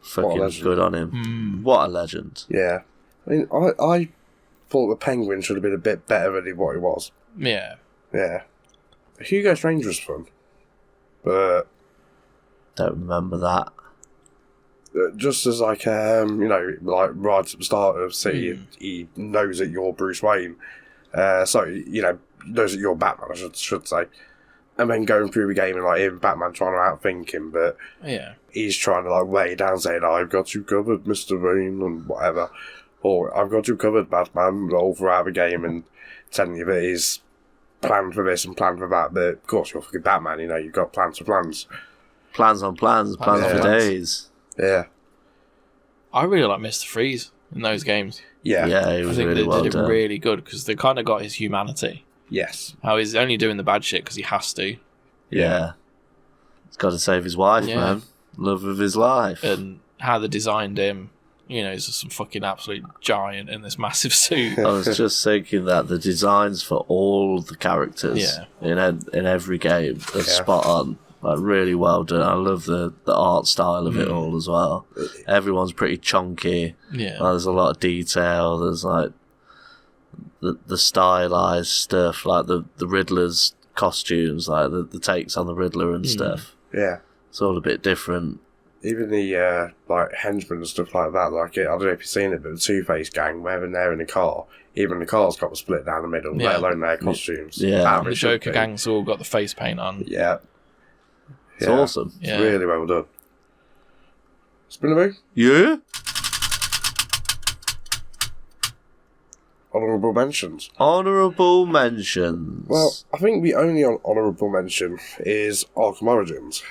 Fucking legend. good on him. What a legend. Yeah. I mean, I thought the Penguin should have been a bit better than what he was. Yeah. Yeah. Hugo Strange was fun. But Don't remember that. just as like like right at the start of City, he knows that you're Bruce Wayne. So knows that you're Batman, I should say. And then going through the game and like him, Batman trying to outthink him, but Yeah. he's trying to like weigh down, saying, "I've got you covered, Mr. Wayne," and whatever, or "I've got you covered, Batman," all throughout the game, and telling you that he's planned for this and planned for that. But of course, you're fucking Batman. You've got plans for plans. Plans on plans, plans on for plans. days. Yeah, I really like Mr. Freeze in those games. yeah, Yeah, he I was think really they well did it done. really good because they kind of got his humanity. yes, How he's only doing the bad shit because he has to. Yeah. He's got to save his wife, Yeah. man. Love of his life. And how they designed him. He's just some fucking absolute giant in this massive suit. I was just thinking that the designs for all the characters in every game are spot on. Like, really well done. I love the art style of it all as well. Everyone's pretty chunky. Yeah. Like, there's a lot of detail. There's like the stylized stuff, like the Riddler's costumes, like the takes on the Riddler and stuff. yeah. It's all a bit different. Even the like henchmen and stuff like that. Like I don't know if you've seen it, but the Two-Face gang, whenever they're in the car, even the car's got split down the middle, Yeah. let alone their costumes. Yeah. How The it should Joker be. gang's all got the face paint on. Yeah, It's awesome. Yeah. It's really well done. Spinneroo? Yeah? Honourable mentions. Honourable mentions. Well, I think the only honourable mention is Arkham Origins.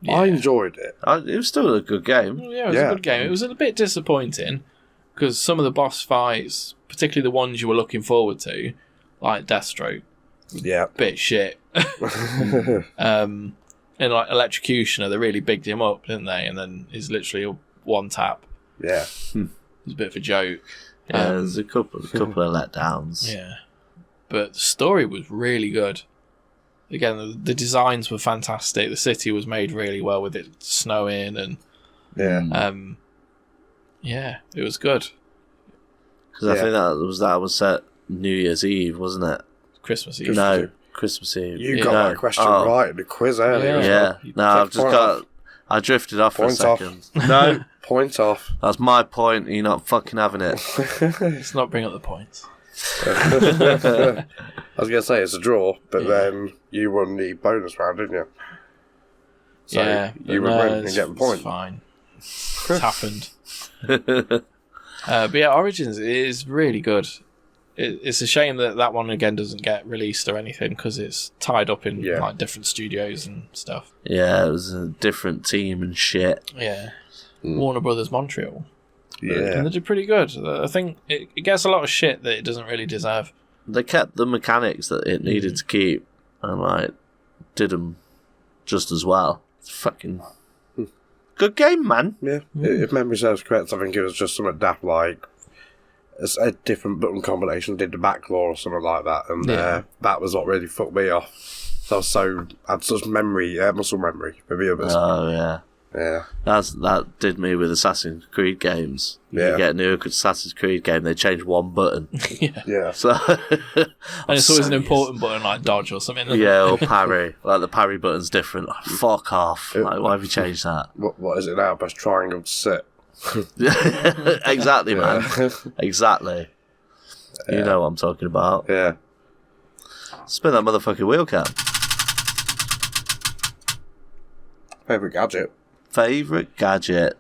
I enjoyed it. It was still a good game. Yeah, it was Yeah. a good game. It was a bit disappointing Because some of the boss fights, particularly the ones you were looking forward to, like Deathstroke, Yeah. bit shit. And like Electrocutioner, they really bigged him up, didn't they? And then he's literally a one tap. Yeah. It's a bit of a joke. Yeah, there's a couple of letdowns. Yeah. But the story was really good. Again, the designs were fantastic. The city was made really well with it snowing and yeah, it was good. Because I think that was set New Year's Eve, wasn't it? Christmas Eve. No, Christmas Eve. You got that question right in the quiz earlier. Yeah. No, I've just got. I drifted off for a second. No. Point off. That's my point. You're not fucking having it. Let's not bring up the points. I was going to say it's a draw, but then you won the bonus round, didn't you? So you would win and get the point. It's fine. It's happened. But yeah, Origins is really good. It's a shame that one again doesn't get released or anything because it's tied up in like different studios and stuff. Yeah, it was a different team and shit. Yeah. Warner Brothers Montreal. Yeah. And they did pretty good. I think it gets a lot of shit that it doesn't really deserve. They kept the mechanics that it needed to keep and like did them just as well. It's fucking good game, man. Yeah. If memory serves correct, I think it was just something daft like a different button combination, did the back claw or something like that, and that was what really fucked me off. So I had such muscle memory for the others. Oh yeah. Yeah. That did me with Assassin's Creed games. You get a new Assassin's Creed game, they change one button. Yeah. So and it's always an important button like dodge or something. Yeah, or parry. Like the parry button's different. Like, fuck off. Like, why have you changed that? What is it now? Press triangle to sit. Exactly, man. Exactly. You know what I'm talking about. Yeah. Spin that motherfucking wheel, Cam. Favourite gadget? Favourite gadget?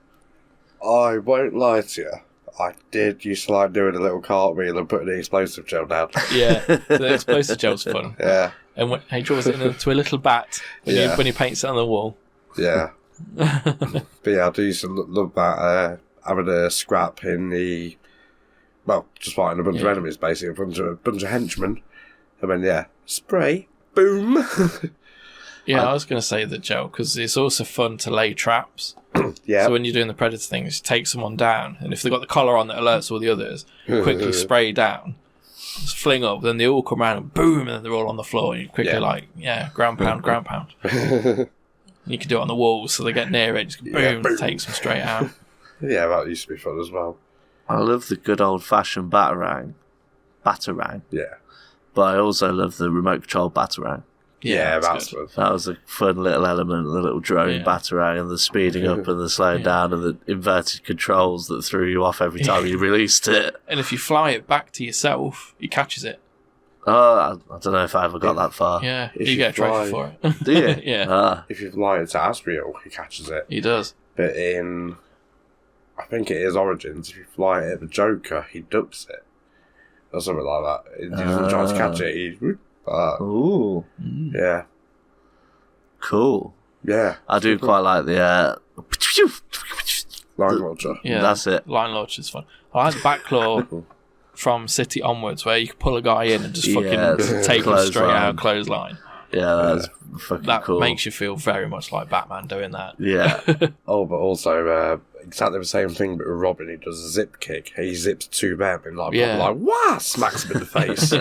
I won't lie to you. I did used to like doing a little cartwheel and putting the explosive gel down. Yeah, the explosive gel's fun. Yeah. And when he draws it into a little bat when he paints it on the wall. Yeah. But yeah, I do used to love that, having a scrap in the... Well, just fighting a bunch of enemies, basically. A bunch of henchmen. And then, spray. Boom. Yeah, I was going to say the gel, because it's also fun to lay traps. Yeah. So when you're doing the predator things, take someone down, and if they've got the collar on that alerts all the others, quickly spray down, just fling up, then they all come around and boom, and then they're all on the floor, and you quickly ground pound. You can do it on the walls, so they get near it, just boom, takes them straight out. Yeah, that used to be fun as well. I love the good old-fashioned batarang. Yeah. But I also love the remote control batarang. Yeah, that's fun. That was a fun little element, the little drone batarang and the speeding up and the slowing down and the inverted controls that threw you off every time you released it. And if you fly it back to yourself, it catches it. Oh, I don't know if I ever got that far. Yeah, If you you get a trophy fly- for it. Do you? Yeah. If you fly it to Asriel, he catches it. He does. But in... I think it is Origins. If you fly it at the Joker, he ducks it. Or something like that. He doesn't try to catch it. He... Ooh. Yeah. Cool. Yeah. I do quite like the... Line launcher. Yeah, That's it. Line launch is fun. I like the back claw from City onwards, where you can pull a guy in and just fucking take him straight out, clothesline. Yeah, that's fucking That cool. makes you feel very much like Batman doing that. Yeah. Oh, but also exactly the same thing, but with Robin, he does a zip kick. He zips two men and like wah! Smacks him in the face.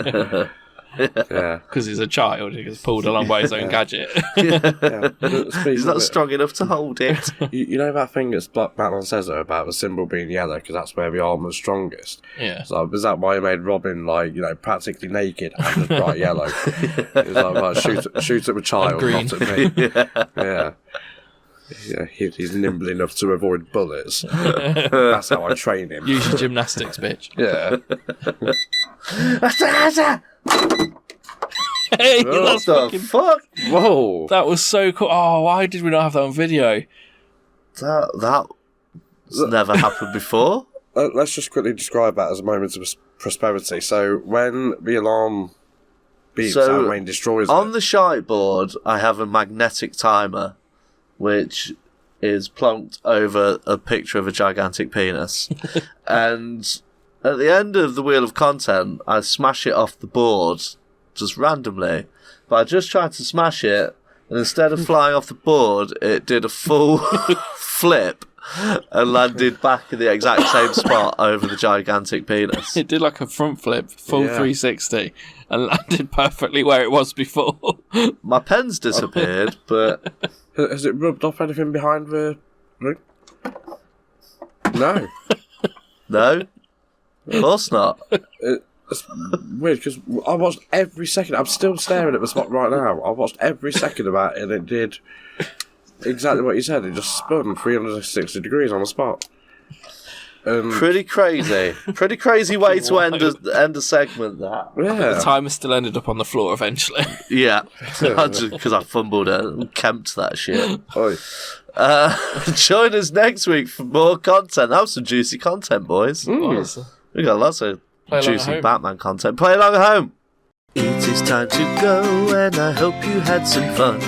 Yeah. Because he's a child, he gets pulled along by his own gadget. He's not strong enough to hold it. You know that thing that Batman says about the symbol being yellow because that's where the armor's strongest. Yeah. So is that why he made Robin practically naked and just bright yellow? He was like, shoot at a child, green. not at me. Yeah. Yeah, he's nimble enough to avoid bullets. That's how I train him. Use your gymnastics, bitch. Yeah. Hey, What that's the fucking... fuck? Whoa. That was so cool. Oh, why did we not have that on video? That's never happened before. Let's just quickly describe that as a moment of prosperity. So when the alarm beeps and Wayne destroys on it. the shite board, I have a magnetic timer, which is plonked over a picture of a gigantic penis. And at the end of the Wheel of Kontent, I smash it off the board, just randomly. But I just tried to smash it, and instead of flying off the board, it did a full flip and landed back in the exact same spot over the gigantic penis. It did like a front flip, full 360, and landed perfectly where it was before. My pen's disappeared, but... Has it rubbed off anything behind the ring? No. No? Of course not. It's weird, because I watched every second. I'm still staring at the spot right now. I watched every second of that, and it did exactly what you said. It just spun 360 degrees on the spot. Pretty crazy. Pretty crazy way to end a segment, that. The Yeah. timer still ended up on the floor eventually. Yeah. Because I fumbled it and kemped that shit. Oi. Join us next week for more content. That was some juicy content, boys. We got lots of Play along at juicy home. Batman content. Play along at home. It is time to go, and I hope you had some fun.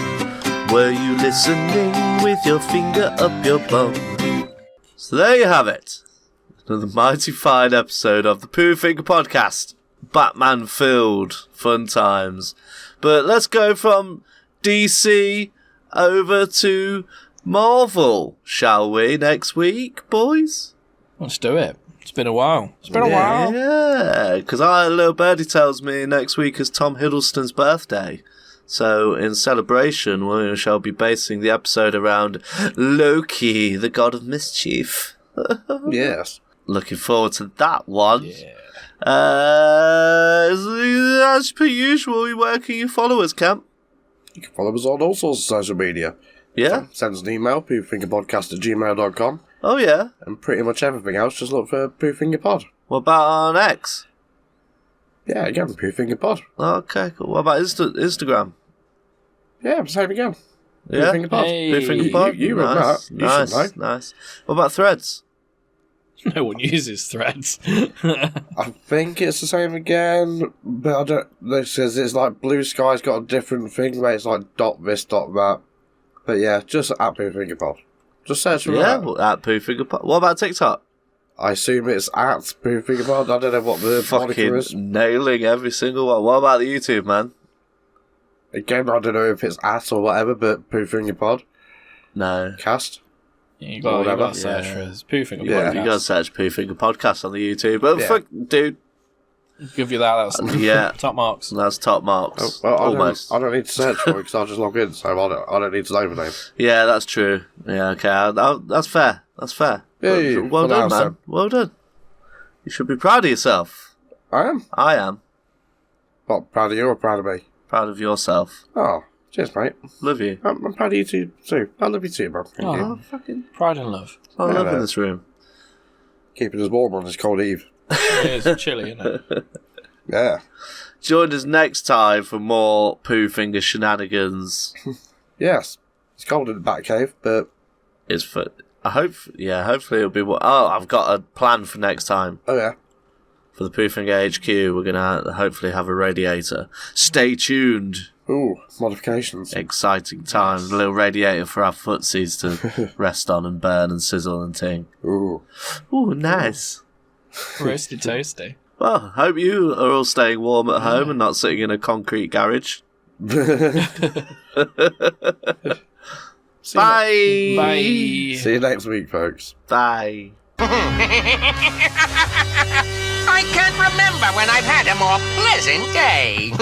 Were you listening with your finger up your bum? So there you have it. Another mighty fine episode of the Pooh Finger Podcast. Batman-filled fun times. But let's go from DC over to Marvel, shall we, next week, boys? Let's do it. It's been a while. Yeah, because our little birdie tells me next week is Tom Hiddleston's birthday. So, in celebration, we shall be basing the episode around Loki, the god of mischief. Yes. Looking forward to that one. Yeah. As per usual, where can you follow us, Kemp? You can follow us on all sorts of social media. Yeah? Send us an email, poofingerpodcast@gmail.com. Oh, yeah? And pretty much everything else, just look for Poofingerpod. What about on X? Yeah, again, Poofingerpod. Okay, cool. What about Instagram? Yeah, same again. Yeah? Poofingerpod. Hey. Poofingerpod? You run Nice, that. You should nice, know. nice. What about Threads? No one uses Threads. I think it's the same again, but I don't. This says it's like Blue Sky's got a different thing where it's like dot this, dot that. But yeah, just at Poofingerpod. Just search for Yeah, that. well, at Poofingerpod. What about TikTok? I assume it's at Poofingerpod. I don't know what the moniker is. Fucking nailing every single one. What about the YouTube, man? Again, I don't know if it's at or whatever, but Poofingerpod. No. Cast. You got Whatever. to search for his Pooh Finger Yeah. Podcast. You gotta search Poofinger Podcast on the YouTube. But Yeah. fuck, dude. Give you that. That's Yeah. top marks. That's top marks. Well, Almost. I don't need to search for it because I'll just log in, so I don't need to know the name. Yeah, that's true. Yeah, okay. That's fair. That's fair. Yeah, Well for done, now, man. Sam. Well done. You should be proud of yourself. I am. I am. What, proud of you or proud of me? Proud of yourself. Oh, cheers, mate. Love you. I'm proud of you too. I love you too, man. Thank you. Oh, fucking. Pride and love. I love no. in this room. Keeping us warm on this cold eve. It's chilly, isn't it? Yeah. Join us next time for more Poofinger shenanigans. Yes. It's cold in the Batcave, but It's for. Hopefully it'll be what. Oh, I've got a plan for next time. oh yeah. For the Poofinger HQ, we're gonna hopefully have a radiator. Stay tuned. Ooh, modifications. Exciting times. A little radiator for our footsies to rest on and burn and sizzle and ting. Ooh. Ooh, nice. Roasted toasty. Well, hope you are all staying warm at home and not sitting in a concrete garage. Bye. Bye. See you next week, folks. Bye. I can't remember when I've had a more pleasant day.